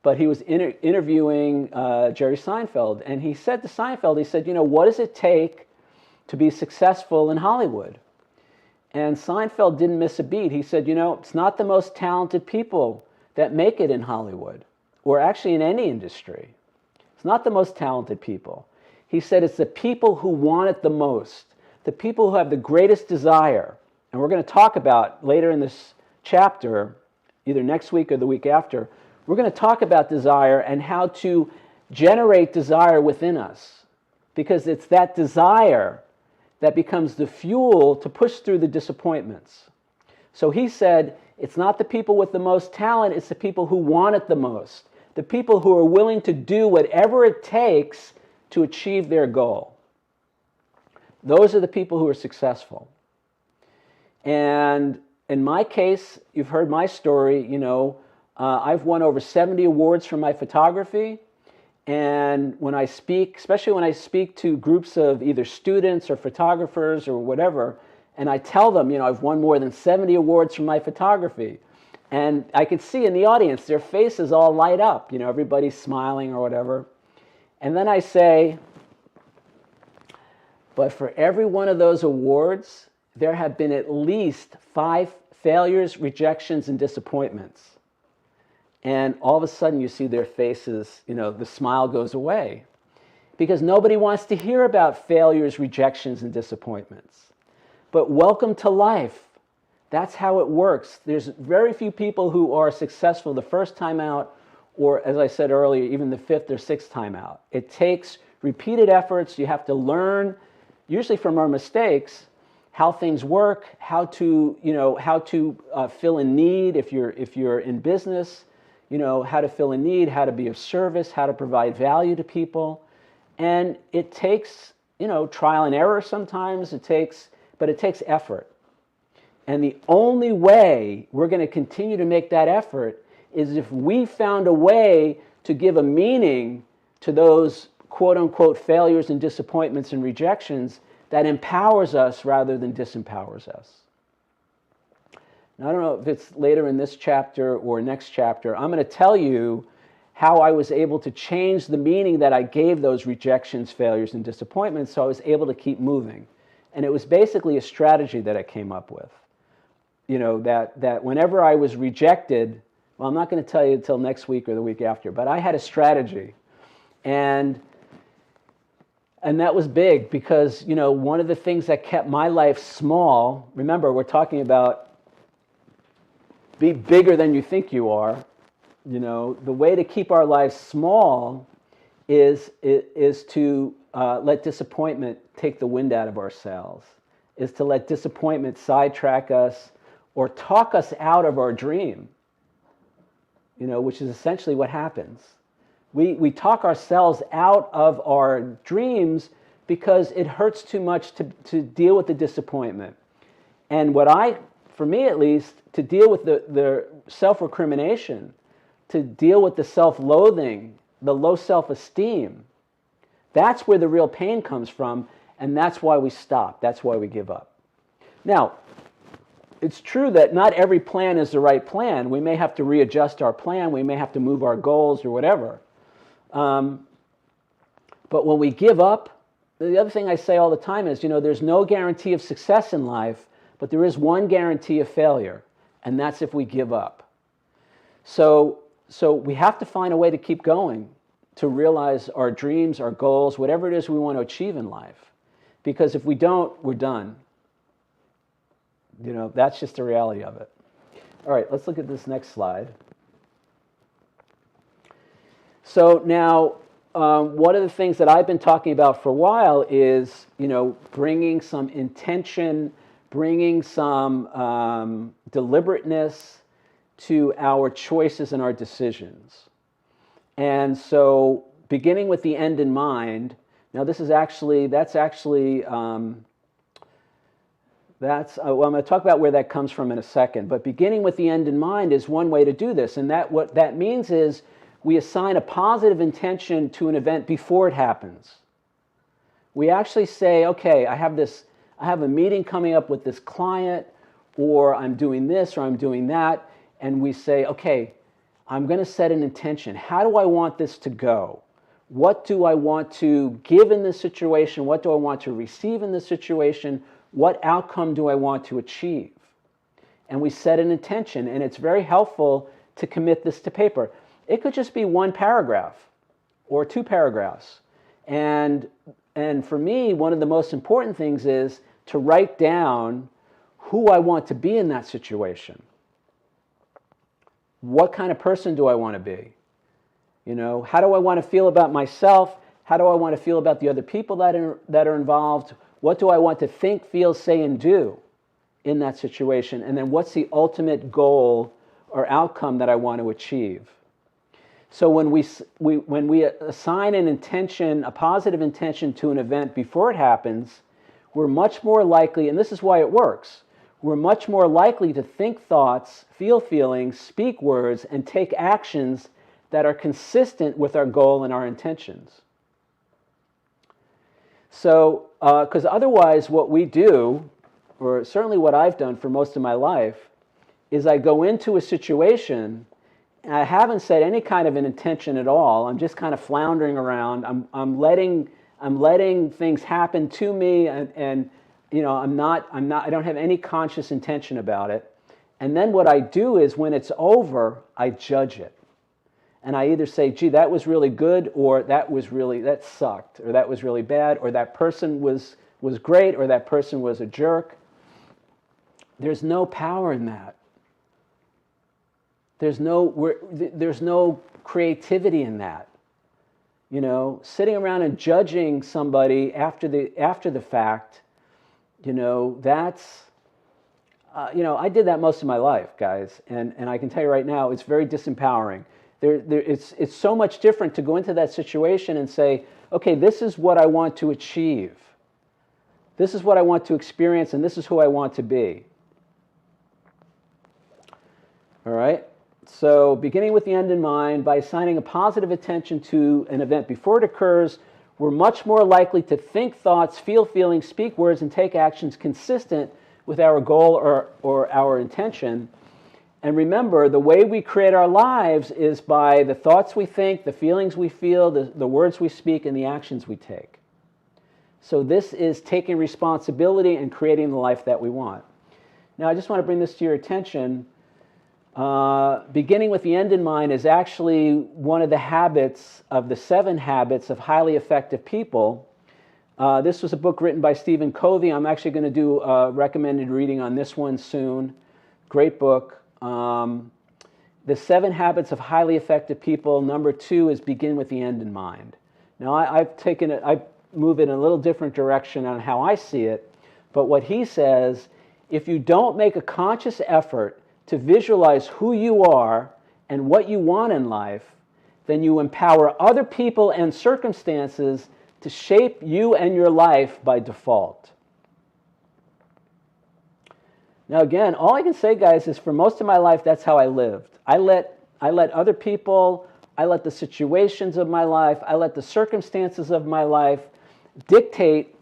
But he was interviewing Jerry Seinfeld, and he said to Seinfeld, he said, what does it take to be successful in Hollywood? And Seinfeld didn't miss a beat. He said, it's not the most talented people that make it in Hollywood, or actually in any industry. It's not the most talented people. He said it's the people who want it the most, the people who have the greatest desire. And we're going to talk about later in this chapter, either next week or the week after, we're going to talk about desire and how to generate desire within us, because it's that desire that becomes the fuel to push through the disappointments. So he said, it's not the people with the most talent, it's the people who want it the most. the people who are willing to do whatever it takes to achieve their goal. Those are the people who are successful. And in my case, you've heard my story, I've won over 70 awards for my photography. And when I speak, especially when I speak to groups of either students or photographers or whatever, and I tell them, I've won more than 70 awards for my photography. And I could see in the audience, their faces all light up, everybody's smiling or whatever. And then I say, but for every one of those awards, there have been at least 5 failures, rejections, and disappointments. And all of a sudden you see their faces, the smile goes away. Because nobody wants to hear about failures, rejections, and disappointments. But welcome to life. That's how it works. There's very few people who are successful the first time out, or as I said earlier, even the 5th or 6th time out. It takes repeated efforts. You have to learn, usually from our mistakes, how things work, how to fill a need if you're in business, how to fill a need, how to be of service, how to provide value to people. And it takes, trial and error sometimes, but it takes effort. And the only way we're going to continue to make that effort is if we found a way to give a meaning to those quote-unquote failures and disappointments and rejections that empowers us rather than disempowers us. Now, I don't know if it's later in this chapter or next chapter. I'm going to tell you how I was able to change the meaning that I gave those rejections, failures, and disappointments so I was able to keep moving. And it was basically a strategy that I came up with. That whenever I was rejected, well, I'm not going to tell you until next week or the week after, but I had a strategy. And that was big because, one of the things that kept my life small, remember, we're talking about be bigger than you think you are. The way to keep our lives small is to let disappointment take the wind out of our sails, is to let disappointment sidetrack us or talk us out of our dream, which is essentially what happens. We talk ourselves out of our dreams because it hurts too much to deal with the disappointment. And for me at least, to deal with the self-recrimination, to deal with the self-loathing, the low self-esteem, that's where the real pain comes from, and that's why we stop. That's why we give up. Now, it's true that not every plan is the right plan. We may have to readjust our plan. We may have to move our goals or whatever. But when we give up, the other thing I say all the time is, there's no guarantee of success in life, but there is one guarantee of failure, and that's if we give up. So we have to find a way to keep going, to realize our dreams, our goals, whatever it is we want to achieve in life. Because if we don't, we're done. That's just the reality of it. All right, let's look at this next slide. So now, one of the things that I've been talking about for a while is, bringing some intention, bringing some deliberateness to our choices and our decisions. And so, beginning with the end in mind. Now, I'm going to talk about where that comes from in a second. But beginning with the end in mind is one way to do this, and what that means is we assign a positive intention to an event before it happens. We actually say, okay, I have a meeting coming up with this client, or I'm doing this, or I'm doing that, and we say, okay, I'm going to set an intention. How do I want this to go? What do I want to give in this situation? What do I want to receive in this situation? What outcome do I want to achieve? And we set an intention, and it's very helpful to commit this to paper. It could just be 1 paragraph or 2 paragraphs. And for me, one of the most important things is to write down who I want to be in that situation. What kind of person do I want to be? How do I want to feel about myself? How do I want to feel about the other people that are involved? What do I want to think, feel, say, and do in that situation? And then what's the ultimate goal or outcome that I want to achieve? So when we assign an intention, a positive intention to an event before it happens, we're much more likely, and this is why it works, we're much more likely to think thoughts, feel feelings, speak words, and take actions that are consistent with our goal and our intentions. So, because otherwise what we do, or certainly what I've done for most of my life, is I go into a situation and I haven't set any kind of an intention at all. I'm just kind of floundering around. I'm letting things happen to me, and I don't have any conscious intention about it. And then what I do is when it's over, I judge it. And I either say, gee, that was really good, or that sucked, or that was really bad, or that person was great, or that person was a jerk. There's no power in that. There's no creativity in that. Sitting around and judging somebody after the fact, that's, I did that most of my life, guys, and I can tell you right now, it's very disempowering. It's so much different to go into that situation and say, okay, this is what I want to achieve. This is what I want to experience, and this is who I want to be. All right? So beginning with the end in mind, by assigning a positive attention to an event before it occurs, we're much more likely to think thoughts, feel feelings, speak words, and take actions consistent with our goal or our intention. And remember, the way we create our lives is by the thoughts we think, the feelings we feel, the words we speak, and the actions we take. So this is taking responsibility and creating the life that we want. Now, I just want to bring this to your attention. Beginning with the end in mind is actually one of the habits of the 7 habits of highly effective people. This was a book written by Stephen Covey. I'm actually going to do a recommended reading on this one soon. Great book. The 7 habits of highly effective people. Number 2 is begin with the end in mind. Now, I move in a little different direction on how I see it, but what he says, if you don't make a conscious effort to visualize who you are and what you want in life, then you empower other people and circumstances to shape you and your life by default. Now again, all I can say, guys, is for most of my life, that's how I lived. I let other people, I let the situations of my life, I let the circumstances of my life dictate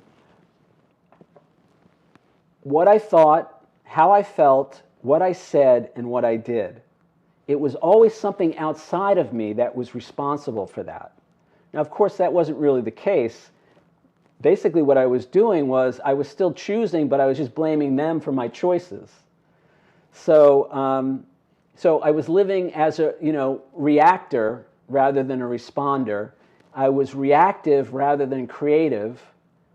what I thought, how I felt, what I said, and what I did. It was always something outside of me that was responsible for that. Now, of course, that wasn't really the case. Basically, what I was doing was I was still choosing, but I was just blaming them for my choices. So I was living as a reactor rather than a responder. I was reactive rather than creative.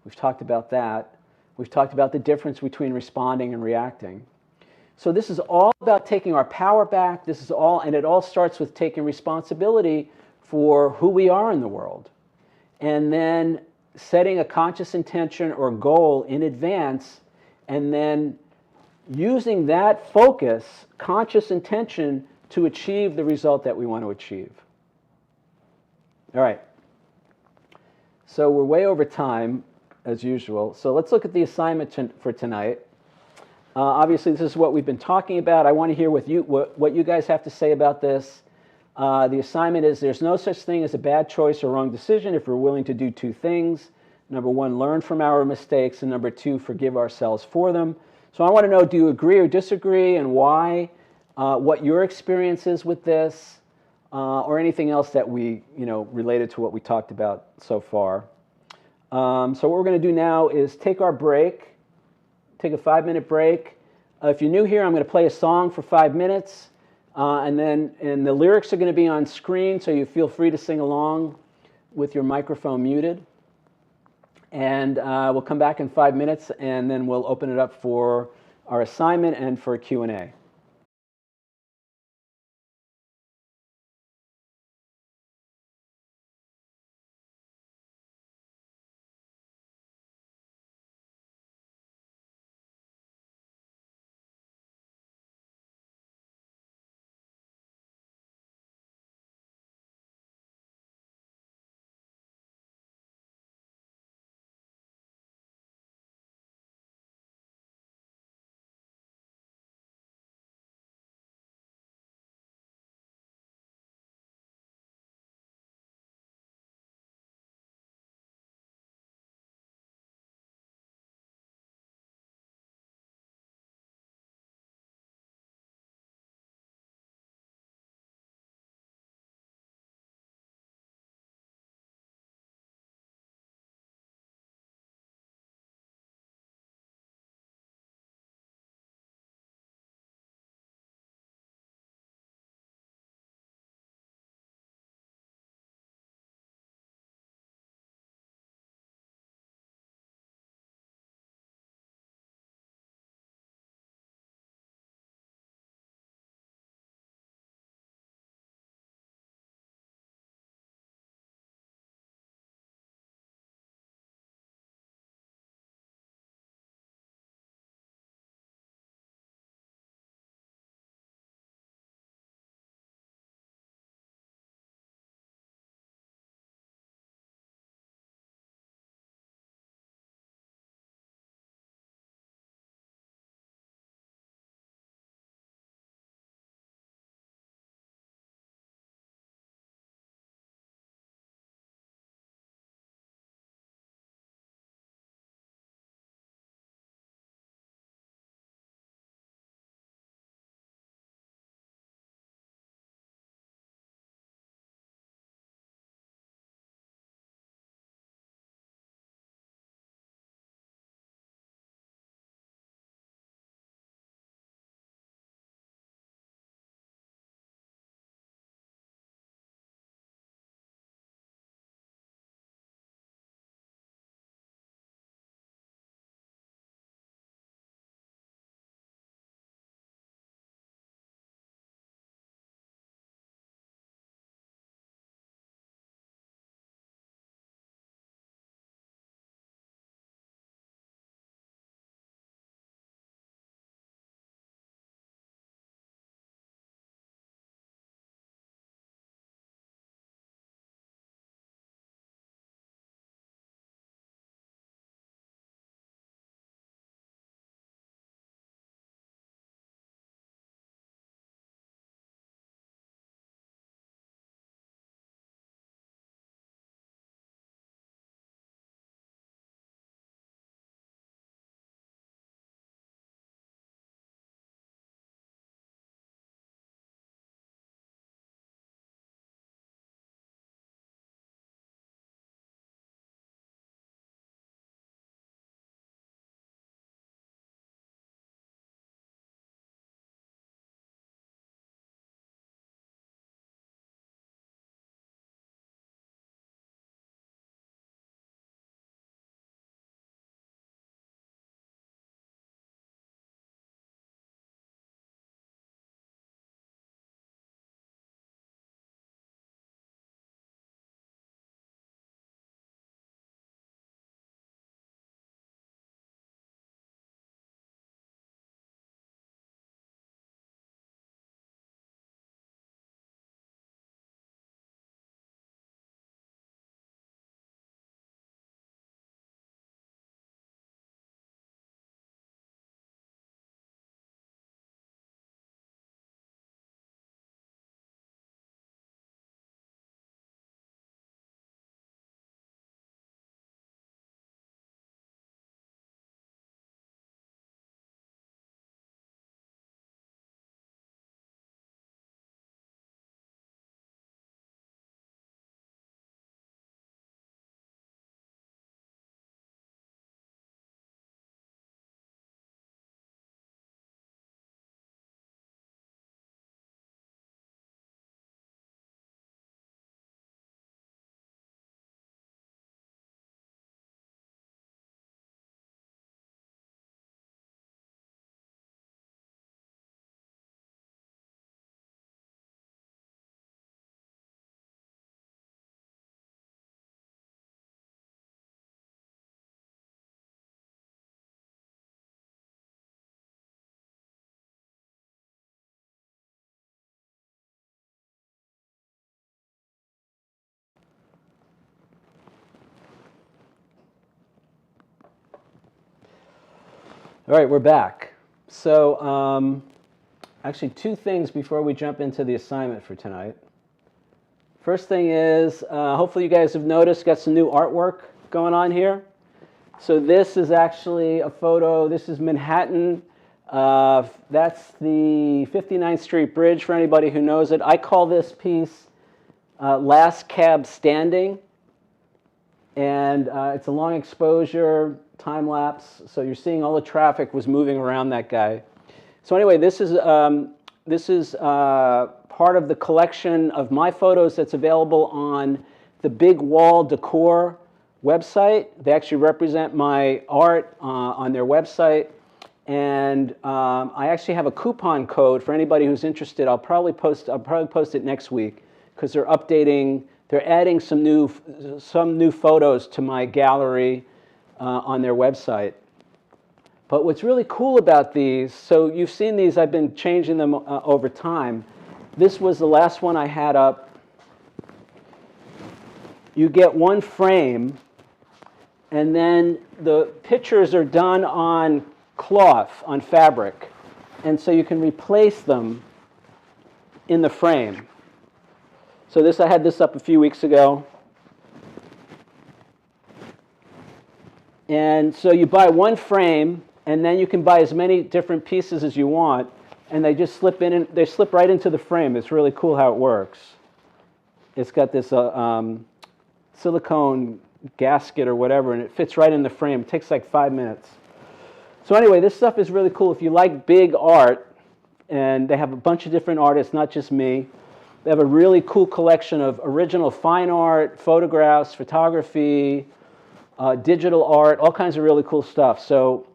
We've talked about that. We've talked about the difference between responding and reacting. So this is all about taking our power back. And it all starts with taking responsibility for who we are in the world. And then setting a conscious intention or goal in advance, and then using that focus, conscious intention, to achieve the result that we want to achieve. All right. So we're way over time, as usual. So let's look at the assignment for tonight. Obviously, this is what we've been talking about. I want to hear what you guys have to say about this. The assignment is there's no such thing as a bad choice or wrong decision if we're willing to do 2 things. Number 1, learn from our mistakes, and number 2, forgive ourselves for them. So I want to know, do you agree or disagree, and why? What your experience is with this, or anything else that related to what we talked about so far. So what we're going to do now is take our break. Take a 5-minute break. If you're new here, I'm going to play a song for 5 minutes, and the lyrics are going to be on screen, so you feel free to sing along with your microphone muted. And we'll come back in 5 minutes, and then we'll open it up for our assignment and for Q&A. All right, we're back. So actually two things before we jump into the assignment for tonight. First thing is, hopefully you guys have noticed, got some new artwork going on here. So this is actually a photo. This is Manhattan. That's the 59th Street Bridge for anybody who knows it. I call this piece Last Cab Standing. And it's a long exposure, time lapse. So you're seeing all the traffic was moving around that guy. So anyway, this is part of the collection of my photos that's available on the Big Wall Decor website. They actually represent my art on their website. And I actually have a coupon code for anybody who's interested. I'll probably post it next week because they're updating. They're adding some new photos to my gallery on their website. But what's really cool about these, so you've seen these, I've been changing them over time. This was the last one I had up. You get one frame, and then the pictures are done on cloth, on fabric. And so you can replace them in the frame. So I had this up a few weeks ago. And so you buy one frame, and then you can buy as many different pieces as you want, and they just slip in, and they slip right into the frame. It's really cool how it works. It's got this silicone gasket or whatever, and it fits right in the frame. It takes like 5 minutes. So anyway, this stuff is really cool. If you like big art, and they have a bunch of different artists, not just me. They have a really cool collection of original fine art, photographs, photography, digital art, all kinds of really cool stuff. So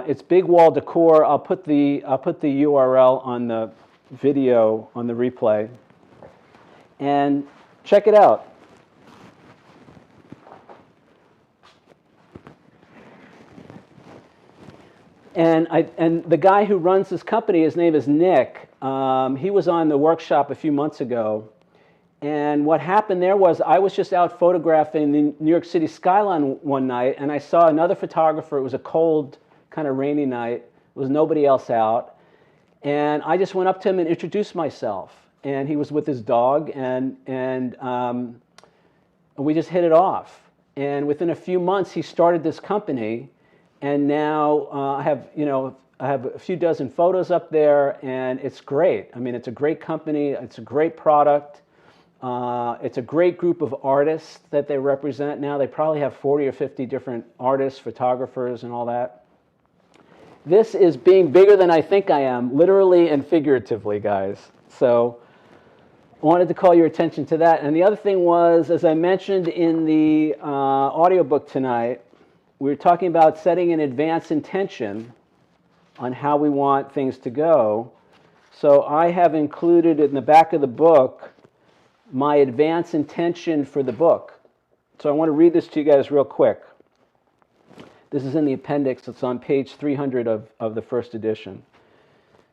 it's Big Wall Decor. I'll put the URL on the video, on the replay, and check it out. And the guy who runs this company, his name is Nick. He was on the workshop a few months ago. And what happened there was I was just out photographing the New York City skyline one night, and I saw another photographer. It was a cold, kind of rainy night. There was nobody else out. And I just went up to him and introduced myself. And he was with his dog, and we just hit it off. And within a few months, he started this company. And now I have a few dozen photos up there, and it's great. I mean, it's a great company. It's a great product. It's a great group of artists that they represent now. They probably have 40 or 50 different artists, photographers, and all that. This is being bigger than I think I am, literally and figuratively, guys. So I wanted to call your attention to that. And the other thing was, as I mentioned in the audiobook tonight, we were talking about setting an advance intention on how we want things to go. So I have included in the back of the book my advance intention for the book. So I want to read this to you guys real quick. This is in the appendix. It's on page 300 of the first edition.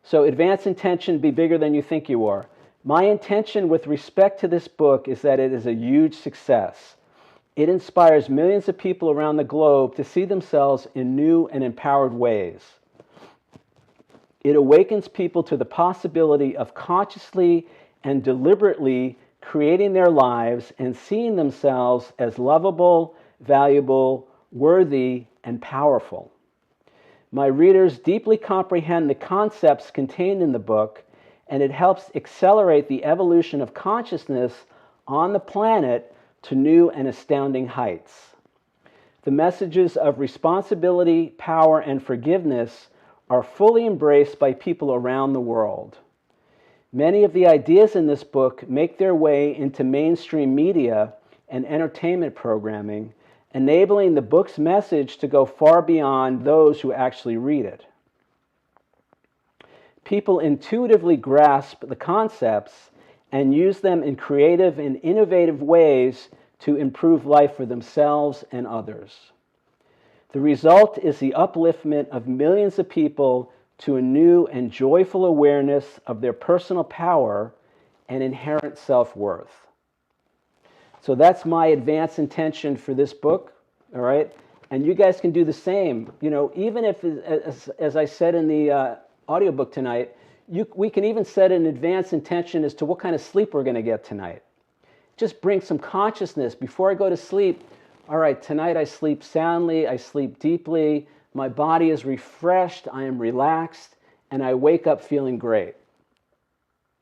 So advance intention, be bigger than you think you are. My intention with respect to this book is that it is a huge success. It inspires millions of people around the globe to see themselves in new and empowered ways. It awakens people to the possibility of consciously and deliberately creating their lives and seeing themselves as lovable, valuable, worthy, and powerful. My readers deeply comprehend the concepts contained in the book, and it helps accelerate the evolution of consciousness on the planet to new and astounding heights. The messages of responsibility, power, and forgiveness are fully embraced by people around the world. Many of the ideas in this book make their way into mainstream media and entertainment programming, enabling the book's message to go far beyond those who actually read it. People intuitively grasp the concepts and use them in creative and innovative ways to improve life for themselves and others. The result is the upliftment of millions of people to a new and joyful awareness of their personal power and inherent self-worth. So that's my advance intention for this book, all right? And you guys can do the same. Even if, as I said in the audiobook tonight, we can even set an advanced intention as to what kind of sleep we're going to get tonight. Just bring some consciousness before I go to sleep. All right, tonight I sleep soundly, I sleep deeply, my body is refreshed, I am relaxed, and I wake up feeling great.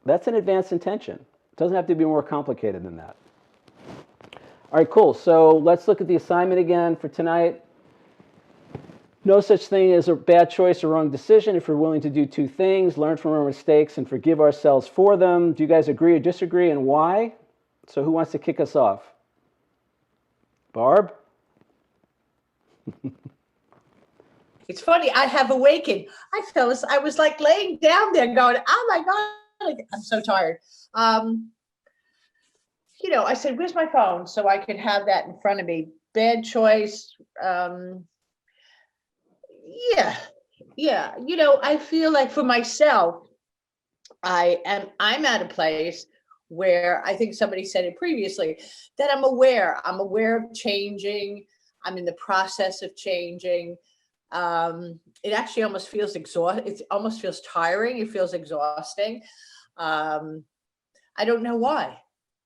That's an advanced intention. It doesn't have to be more complicated than that. All right, cool. So let's look at the assignment again for tonight. No such thing as a bad choice or wrong decision if we're willing to do two things: learn from our mistakes and forgive ourselves for them. Do you guys agree or disagree, and why? So who wants to kick us off? Barb? It's funny, I have awakened. I was like laying down there going, oh my God, I'm so tired. I said, where's my phone? So I could have that in front of me. Bad choice. Yeah. I feel like for myself, I'm at a place where I think somebody said it previously, that I'm aware of changing. I'm in the process of changing. It actually almost feels exhausting. It almost feels tiring. It feels exhausting. I don't know why.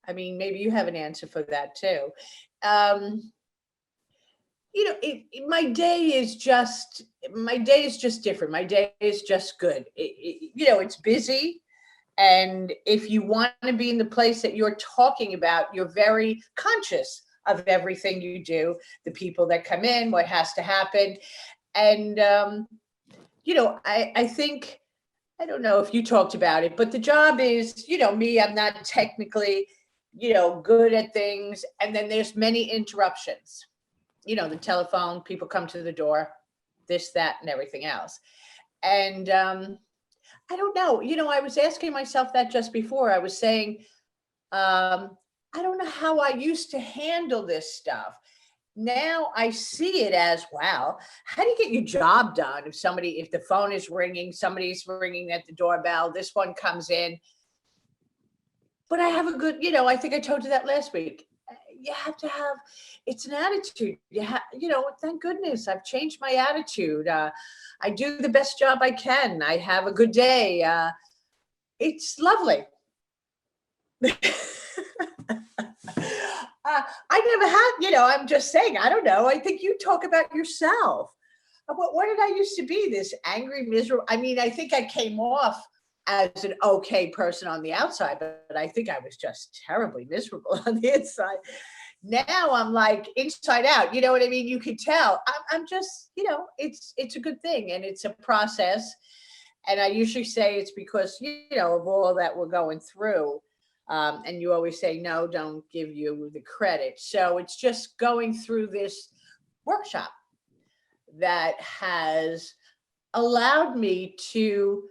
I mean, maybe you have an answer for that too. My day is just different. My day is just good. It's busy. And if you want to be in the place that you're talking about, you're very conscious of everything you do, the people that come in, what has to happen. And, I think, I don't know if you talked about it, but the job is, me, I'm not technically, good at things. And then there's many interruptions, the telephone, people come to the door, this, that, and everything else. And, I don't know, I was asking myself that just before. I was saying, I don't know how I used to handle this stuff. Now I see it as, wow, how do you get your job done? If the phone is ringing, somebody's ringing at the doorbell, this one comes in. But I have a good, I think I told you that last week. You have to have, it's an attitude. Thank goodness I've changed my attitude. I do the best job I can. I have a good day. It's lovely. I never had, I'm just saying, I don't know. I think you talk about yourself. What did I used to be? This angry, miserable. I mean, I think I came off as an okay person on the outside, but I think I was just terribly miserable on the inside. Now I'm like inside out. You know what I mean? You could tell. I'm just, it's a good thing, and it's a process. And I usually say it's because, of all that we're going through. And you always say, no, don't give you the credit. So it's just going through this workshop that has allowed me to,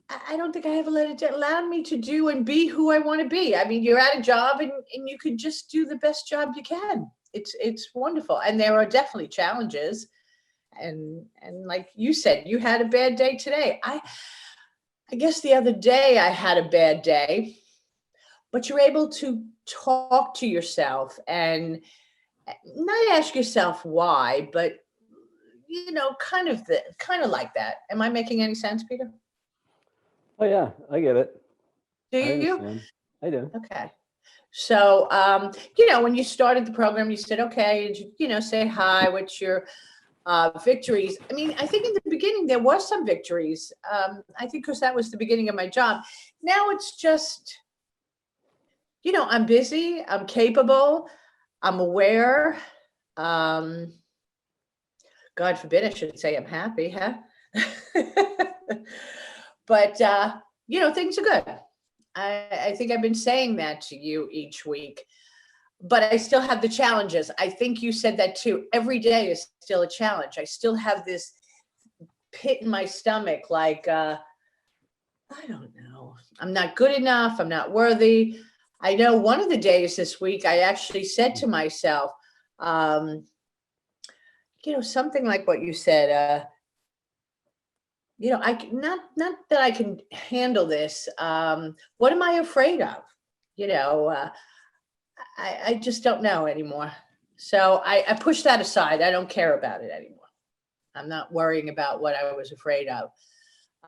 I don't think I ever let it down, allowed me to do and be who I want to be. I mean, you're at a job and you can just do the best job you can. It's wonderful. And there are definitely challenges. And like you said, you had a bad day today. I guess the other day I had a bad day. But you're able to talk to yourself and not ask yourself why, but kind of like that. Am I making any sense, Peter? Oh yeah, I get it. Do I you? understand. I do. Okay. So, when you started the program, you said, okay, and say hi, what's your victories? I mean, I think in the beginning there was some victories. I think because that was the beginning of my job. Now it's just, I'm busy, I'm capable, I'm aware. God forbid I should say I'm happy, huh? But, things are good. I think I've been saying that to you each week, but I still have the challenges. I think you said that too. Every day is still a challenge. I still have this pit in my stomach, like, I don't know. I'm not good enough. I'm not worthy. I know one of the days this week, I actually said to myself, something like what you said, not that I can handle this. What am I afraid of? I just don't know anymore. So I pushed that aside. I don't care about it anymore. I'm not worrying about what I was afraid of.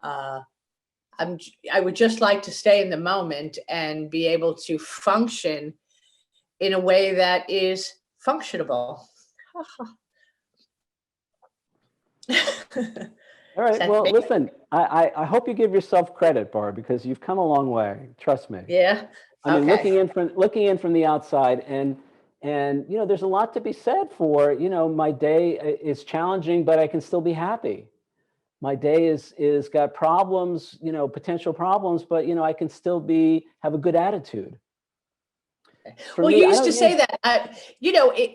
I would just like to stay in the moment and be able to function in a way that is functionable. All right. That Well, make- listen, I hope you give yourself credit, Barb, because you've come a long way. Trust me. Yeah. I mean, Okay. looking in from the outside, and there's a lot to be said for, my day is challenging, but I can still be happy. My day is got problems, potential problems, but I can still have a good attitude. For Well, me, you I used to don't say use, that.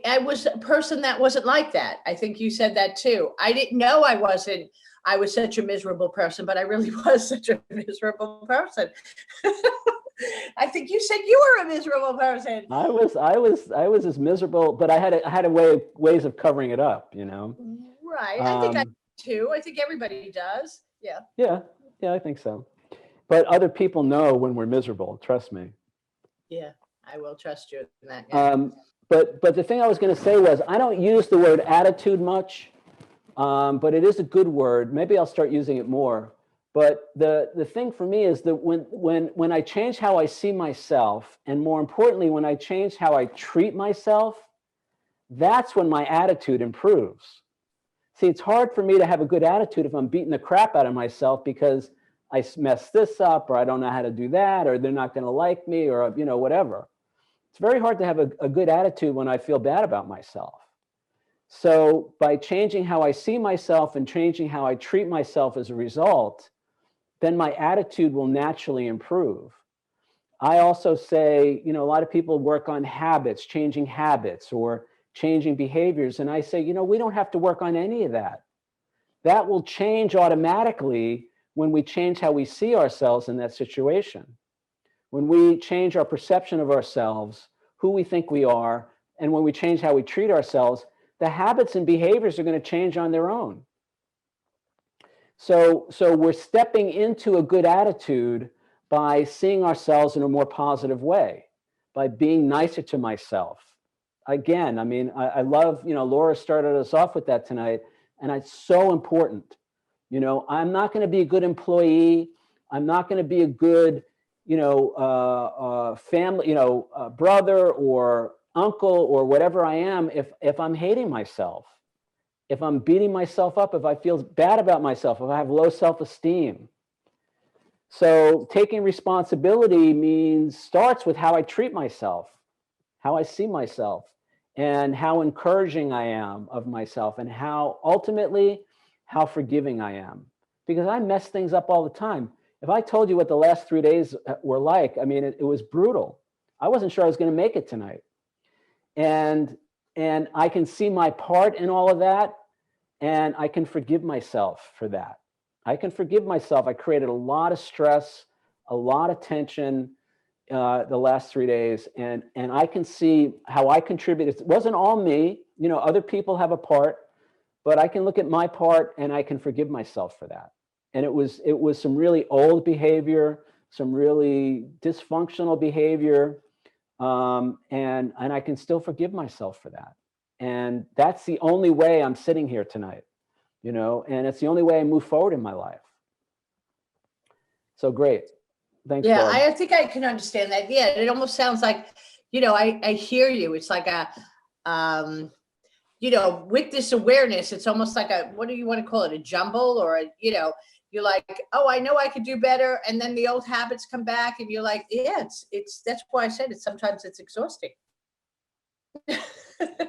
I was a person that wasn't like that. I think you said that too. I didn't know I wasn't. I was such a miserable person, but I really was such a miserable person. I think you said you were a miserable person. I was as miserable, but I had ways of covering it up, Right. I think I Um, too. I think everybody does. Yeah. yeah, I think so. But other people know when we're miserable. Trust me. Yeah. I will trust you in that. Yeah. But the thing I was going to say was I don't use the word attitude much, but it is a good word. Maybe I'll start using it more. But the thing for me is that when I change how I see myself, and more importantly, when I change how I treat myself, that's when my attitude improves. See, it's hard for me to have a good attitude if I'm beating the crap out of myself because I messed this up, or I don't know how to do that, or they're not going to like me, or whatever. It's very hard to have a good attitude when I feel bad about myself. So by changing how I see myself and changing how I treat myself as a result, then my attitude will naturally improve. I also say, a lot of people work on habits, changing habits or changing behaviors. And I say, we don't have to work on any of that. That will change automatically when we change how we see ourselves in that situation. When we change our perception of ourselves, who we think we are, and when we change how we treat ourselves, the habits and behaviors are going to change on their own. So we're stepping into a good attitude by seeing ourselves in a more positive way, by being nicer to myself. Again, I mean, I love, Laura started us off with that tonight, and it's so important. I'm not going to be a good employee. I'm not going to be a good, family, brother or uncle or whatever I am if I'm hating myself, if I'm beating myself up, if I feel bad about myself, if I have low self-esteem. So taking responsibility starts with how I treat myself, how I see myself, and how encouraging I am of myself, and how ultimately how forgiving I am. Because I mess things up all the time. If I told you what the last 3 days were like, I mean, it was brutal. I wasn't sure I was going to make it tonight. And I can see my part in all of that, and I can forgive myself for that. I can forgive myself. I created a lot of stress, a lot of tension the last 3 days, and I can see how I contributed. It wasn't all me. Other people have a part, but I can look at my part and I can forgive myself for that. And it was some really old behavior, some really dysfunctional behavior, and I can still forgive myself for that. And that's the only way I'm sitting here tonight, and it's the only way I move forward in my life. So great. Thanks, Yeah, Barb. I think I can understand that. Yeah, it almost sounds like, I hear you. It's like with this awareness, it's almost like what do you want to call it? A jumble, or you're like, oh, I know I could do better. And then the old habits come back and you're like, yeah, that's why I said sometimes it's exhausting.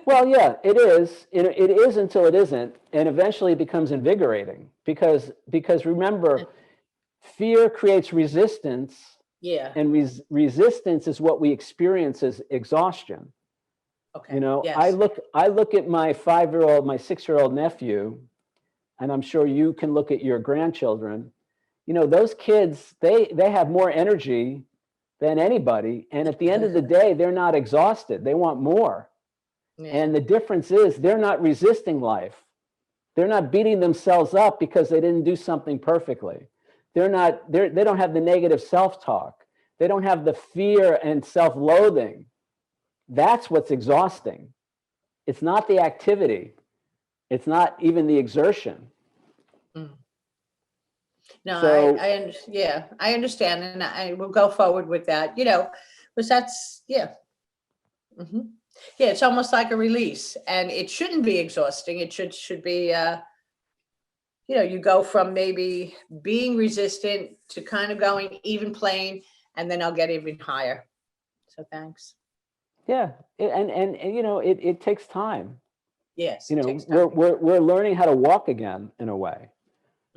Well, yeah, it is. It is until it isn't, and eventually it becomes invigorating because remember, fear creates resistance, Yeah. and resistance is what we experience as exhaustion. Okay. Yes. I look at my 6-year-old nephew, and I'm sure you can look at your grandchildren. Those kids, they have more energy than anybody, and at the end of the day, they're not exhausted. They want more. Yeah. And the difference is they're not resisting life. They're not beating themselves up because they didn't do something perfectly. They don't have the negative self-talk. They don't have the fear and self-loathing. That's what's exhausting. It's not the activity. It's not even the exertion. No, So- yeah, I understand, and I will go forward with that, because that's, yeah. Yeah, it's almost like a release, and it shouldn't be exhausting. It should be, you go from maybe being resistant to kind of going even playing, and then I'll get even higher. So thanks. Yeah, and it takes time. Yes, it takes time. We're learning how to walk again in a way.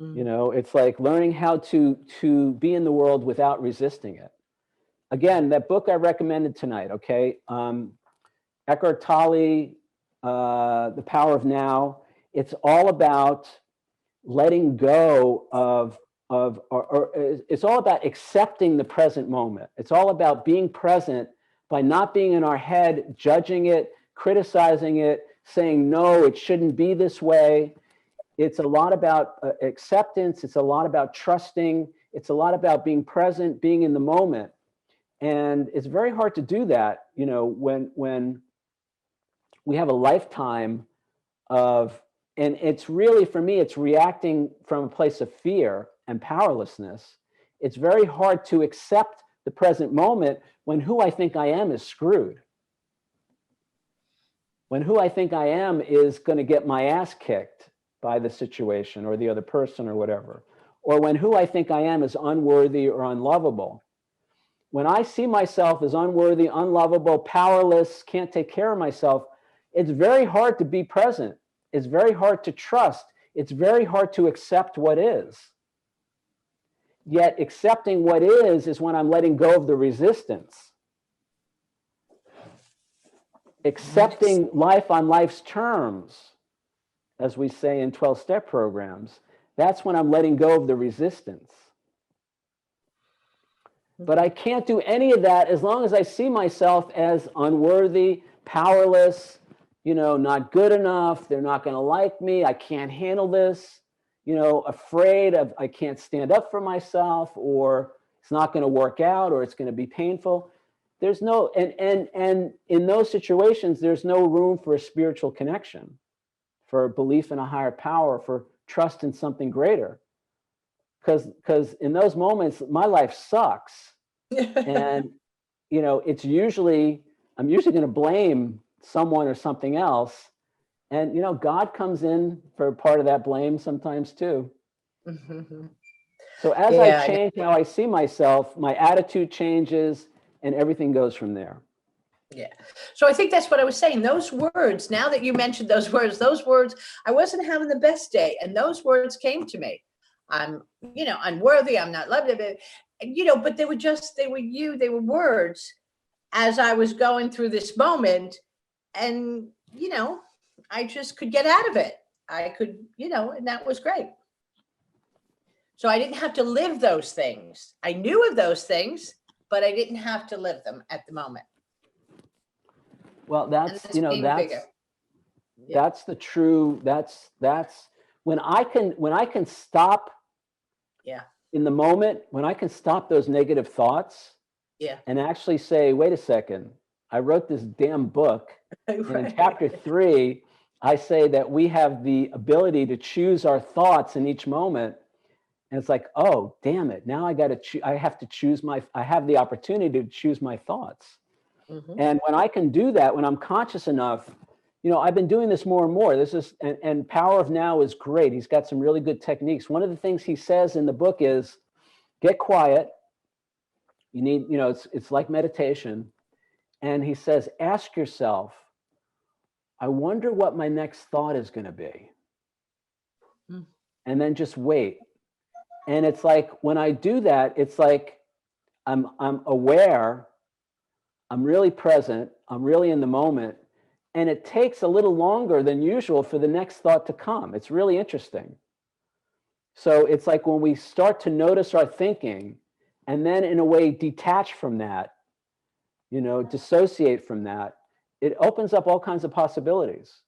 It's like learning how to be in the world without resisting it. Again, that book I recommended tonight, okay? Eckhart Tolle, The Power of Now. It's all about letting go of or it's all about accepting the present moment. It's all about being present by not being in our head, judging it, criticizing it, saying, no, it shouldn't be this way. It's a lot about acceptance. It's a lot about trusting. It's a lot about being present, being in the moment. And it's very hard to do that, when we have a lifetime of, and it's really, for me, it's reacting from a place of fear and powerlessness. It's very hard to accept the present moment when who I think I am is screwed. When who I think I am is going to get my ass kicked by the situation or the other person or whatever. Or when who I think I am is unworthy or unlovable. When I see myself as unworthy, unlovable, powerless, can't take care of myself, it's very hard to be present. It's very hard to trust. It's very hard to accept what is. Yet accepting what is when I'm letting go of the resistance. Accepting life on life's terms, as we say in 12-step programs, that's when I'm letting go of the resistance. But I can't do any of that as long as I see myself as unworthy, powerless, not good enough. They're not going to like me. I can't handle this, afraid of, I can't stand up for myself, or it's not going to work out, or it's going to be painful. There's no, and in those situations, there's no room for a spiritual connection, for belief in a higher power, for trust in something greater. Because in those moments, my life sucks. And, I'm usually going to blame someone or something else. And, God comes in for part of that blame sometimes too. So as I change how I see myself, my attitude changes and everything goes from there. Yeah. So I think that's what I was saying. Those words, now that you mentioned those words, I wasn't having the best day. And those words came to me. I'm, unworthy. I'm not loved. But they were words as I was going through this moment. And, I just could get out of it. I could, and that was great. So I didn't have to live those things. I knew of those things, but I didn't have to live them at the moment. Well, that's the true, that's when I can stop in the moment, when I can stop those negative thoughts and actually say, wait a second, I wrote this damn book. And in chapter 3, I say that we have the ability to choose our thoughts in each moment. And it's like, oh, damn it. Now I have the opportunity to choose my thoughts. And when I can do that, when I'm conscious enough, I've been doing this more and more. And Power of Now is great. He's got some really good techniques. One of the things he says in the book is get quiet. You need, it's like meditation. And he says, ask yourself, I wonder what my next thought is going to be. And then just wait. And it's like, when I do that, it's like, I'm aware, I'm really present, I'm really in the moment. And it takes a little longer than usual for the next thought to come. It's really interesting. So it's like when we start to notice our thinking and then in a way detach from that, dissociate from that, it opens up all kinds of possibilities.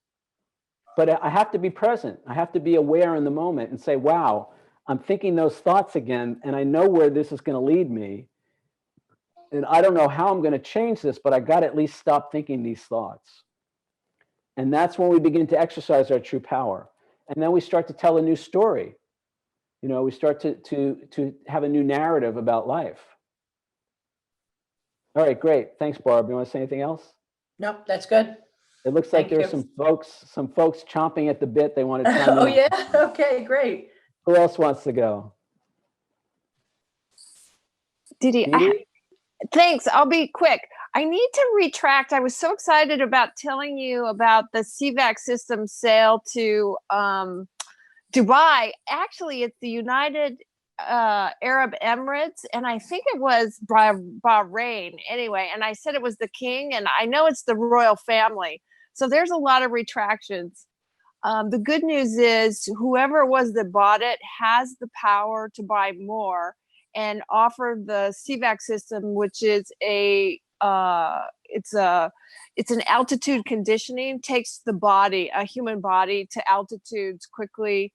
But I have to be present. I have to be aware in the moment and say, wow, I'm thinking those thoughts again, and I know where this is going to lead me. And I don't know how I'm going to change this, but I got to at least stop thinking these thoughts. And that's when we begin to exercise our true power. And then we start to tell a new story. You know, we start to have a new narrative about life. All right, great. Thanks, Barb. You want to say anything else? Nope, that's good. It looks like Thank there's you. some folks chomping at the bit. They want to chime Oh, in. yeah? Okay, great. Who else wants to go? Didi, Didi? thanks. I'll be quick. I need to retract. I was so excited about telling you about the CVAC system sale to Dubai. Actually, it's the United Arab Emirates, and I think it was Bahrain anyway. And I said it was the king, and I know it's the royal family. So there's a lot of retractions. The good news is whoever it was that bought it has the power to buy more and offer the CVAC system, which is it's an altitude conditioning, takes the body, a human body, to altitudes quickly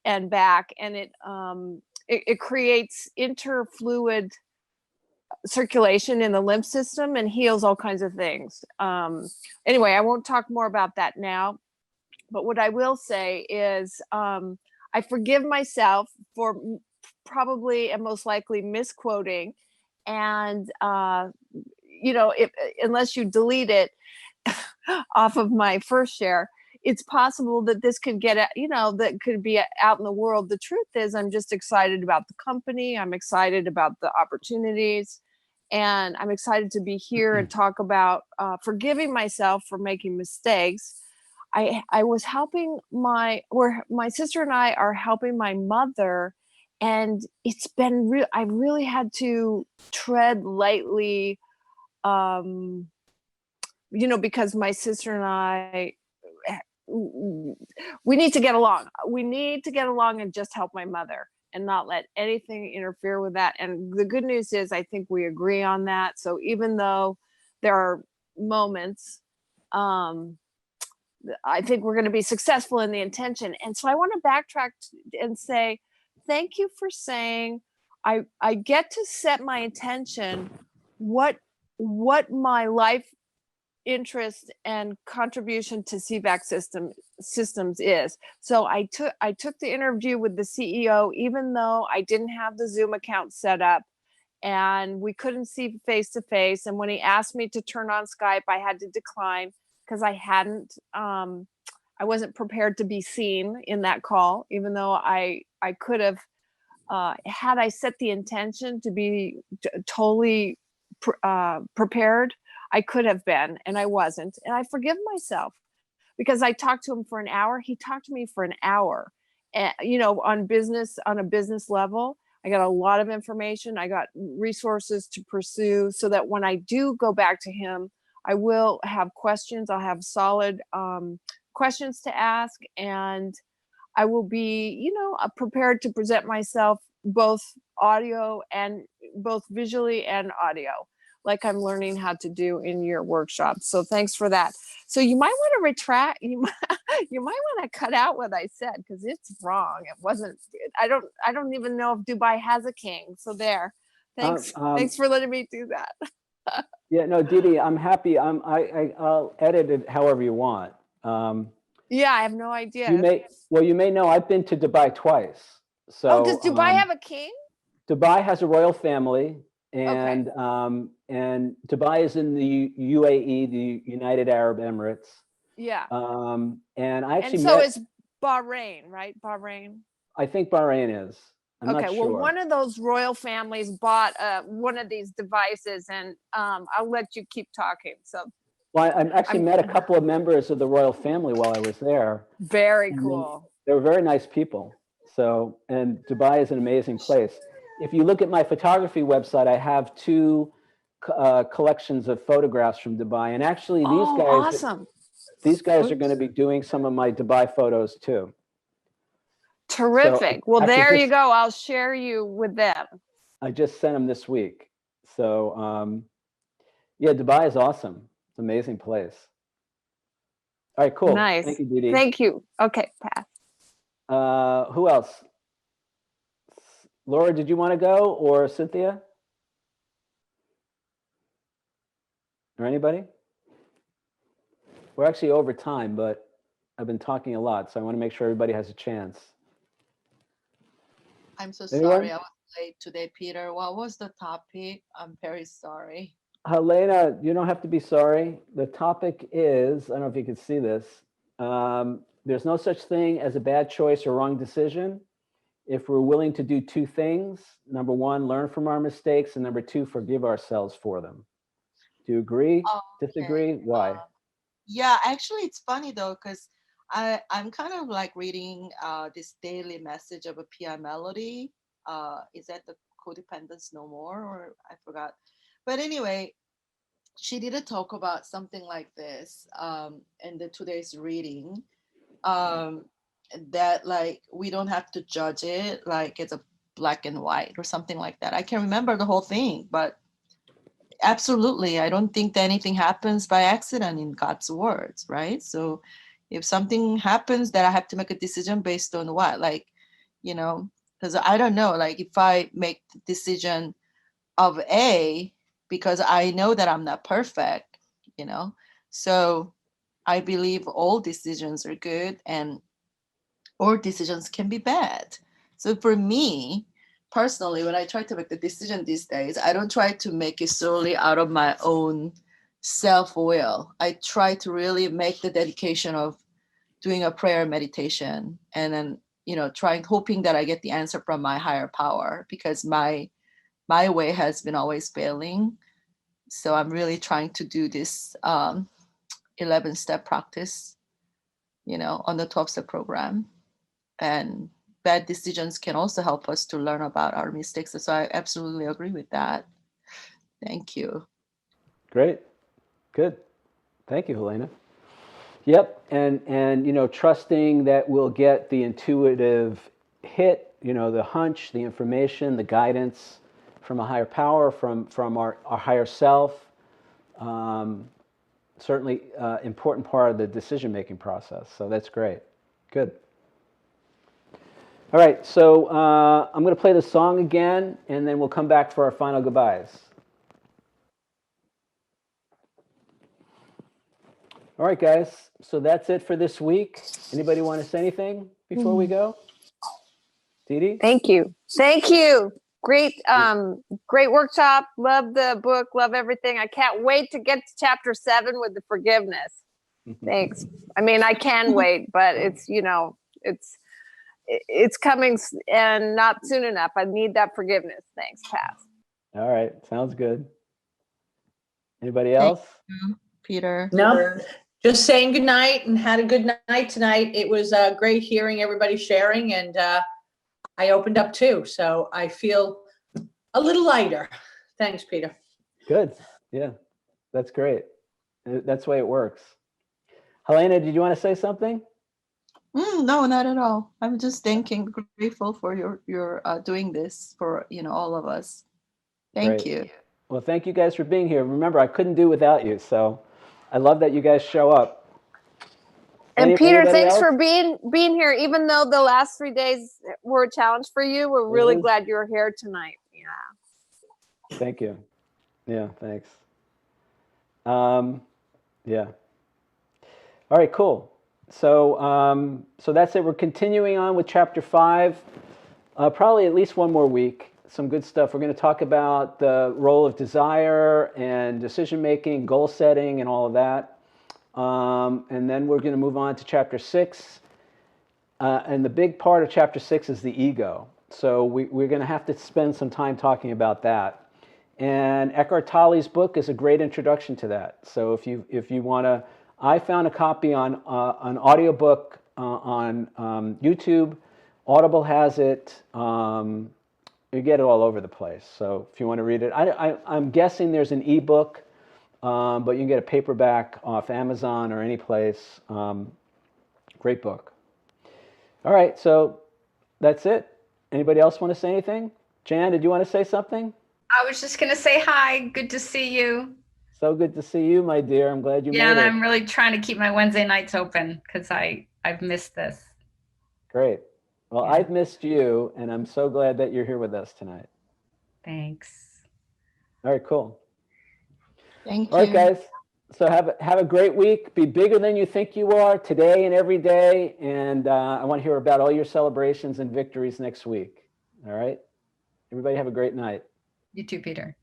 and back, and it creates interfluid circulation in the lymph system and heals all kinds of things. Anyway, I won't talk more about that now. But what I will say is I forgive myself for probably and most likely misquoting. And, unless you delete it off of my first share, it's possible that this could get, that could be out in the world. The truth is, I'm just excited about the company. I'm excited about the opportunities. And I'm excited to be here and talk about forgiving myself for making mistakes. I was helping my sister and I are helping my mother, and it's been real. I really had to tread lightly, because my sister and I, we need to get along. We need to get along and just help my mother and not let anything interfere with that. And the good news is I think we agree on that. So even though there are moments, I think we're going to be successful in the intention. And so I want to backtrack and say, thank you for saying, I get to set my intention, what my life interest and contribution to CVAC systems is. So I took the interview with the CEO, even though I didn't have the Zoom account set up and we couldn't see face to face. And when he asked me to turn on Skype, I had to decline because I wasn't prepared to be seen in that call, even though I could have, had I set the intention to be totally prepared, I could have been, and I wasn't. And I forgive myself because I talked to him for an hour. He talked to me for an hour, on a business level. I got a lot of information. I got resources to pursue so that when I do go back to him, I will have questions. I'll have solid questions to ask, and I will be, prepared to present myself both visually and audio, like I'm learning how to do in your workshops. So thanks for that. So you might want to retract. You might want to cut out what I said because it's wrong. It wasn't. I don't even know if Dubai has a king. So there. Thanks. Thanks for letting me do that. Yeah, no, Didi, I'm happy. I'll edit it however you want. Yeah, I have no idea. You may know I've been to Dubai twice. So does Dubai have a king? Dubai has a royal family, and and Dubai is in the UAE, the United Arab Emirates. Yeah. And I actually is Bahrain, right? Bahrain. I think Bahrain is. I'm not sure. Well, one of those royal families bought one of these devices, and I'll let you keep talking. So. Well, I actually met a couple of members of the royal family while I was there. Very cool. They were very nice people. So, and Dubai is an amazing place. If you look at my photography website, I have two collections of photographs from Dubai. And actually these guys are going to be doing some of my Dubai photos too. Terrific. So there you go. I'll share you with them. I just sent them this week. So yeah, Dubai is awesome. It's an amazing place. All right, cool. Nice. Thank you, Didi. Thank you. Okay, pass. Who else? Laura, did you want to go, or Cynthia? Or anybody? We're actually over time, but I've been talking a lot, so I want to make sure everybody has a chance. I'm so Anyone? sorry I was late today, Peter. What was the topic? I'm very sorry. Helena, you don't have to be sorry. The topic is, I don't know if you can see this. There's no such thing as a bad choice or wrong decision if we're willing to do two things. Number one, learn from our mistakes, and number two, forgive ourselves for them. Do you agree? Oh, Disagree? okay. Why? Yeah, actually, it's funny though, because I'm kind of like reading this daily message of a Pia Melody. Is that the Codependence No More, or I forgot. But anyway, she did a talk about something like this in the today's reading. Um, that like we don't have to judge it like it's a black and white or something like that. I can't remember the whole thing, but absolutely, I don't think that anything happens by accident in God's words, right? So if something happens, that I have to make a decision based on what, like, you know, because I don't know, like if I make the decision of A, because I know that I'm not perfect, you know, so I believe all decisions are good and all decisions can be bad. So for me personally, when I try to make the decision these days, I don't try to make it solely out of my own self-will. I try to really make the dedication of doing a prayer meditation and then, you know, trying, hoping that I get the answer from my higher power, because my way has been always failing. So I'm really trying to do this 11-step practice, you know, on the 12-step program. And bad decisions can also help us to learn about our mistakes. So I absolutely agree with that. Thank you. Great. Good. Thank you, Helena. Yep. And you know, trusting that we'll get the intuitive hit, you know, the hunch, the information, the guidance from a higher power, from our higher self. Certainly important part of the decision-making process. So that's great. Good. All right, so I'm going to play the song again, and then we'll come back for our final goodbyes. All right, guys, so that's it for this week. Anybody want to say anything before we go? Dee Dee? Thank you. Thank you. Great workshop. Love the book. Love everything. I can't wait to get to chapter 7 with the forgiveness. Thanks. I mean, I can wait, but it's, you know, it's coming and not soon enough. I need that forgiveness. Thanks, Pat. All right, sounds good. Anybody Thank else? you, Peter. No, just saying good night and had a good night tonight. It was great hearing everybody sharing, and I opened up too. So I feel a little lighter. Thanks, Peter. Good. Yeah, that's great. That's the way it works. Helena, did you want to say something? No, not at all. I'm just grateful for your doing this for, you know, all of us. Thank Great. you. Well, thank you guys for being here. Remember, I couldn't do without you, so I love that you guys show up. And Peter, Anybody thanks else? for being here. Even though the last 3 days were a challenge for you, we're really glad you're here tonight. Yeah. Thank you. Yeah, thanks. Yeah. All right, cool. So, so that's it. We're continuing on with chapter 5. Probably at least one more week. Some good stuff. We're going to talk about the role of desire and decision making, goal setting, and all of that. And then we're going to move on to chapter 6. And the big part of chapter 6 is the ego. So we're going to have to spend some time talking about that. And Eckhart Tolle's book is a great introduction to that. So if you want to, I found a copy on an audiobook on YouTube. Audible has it. You get it all over the place. So if you want to read it, I'm guessing there's an ebook, but you can get a paperback off Amazon or any place. Great book. All right, so that's it. Anybody else want to say anything? Jan, did you want to say something? I was just going to say hi. Good to see you. So good to see you, my dear. I'm glad you Yeah, made and it. I'm really trying to keep my Wednesday nights open because I've missed this. Great. Well, Yeah. I've missed you, and I'm so glad that you're here with us tonight. Thanks. All right, cool. Thank All right, you. guys. So have a great week. Be bigger than you think you are today and every day. And I want to hear about all your celebrations and victories next week. All right. Everybody have a great night. You too, Peter.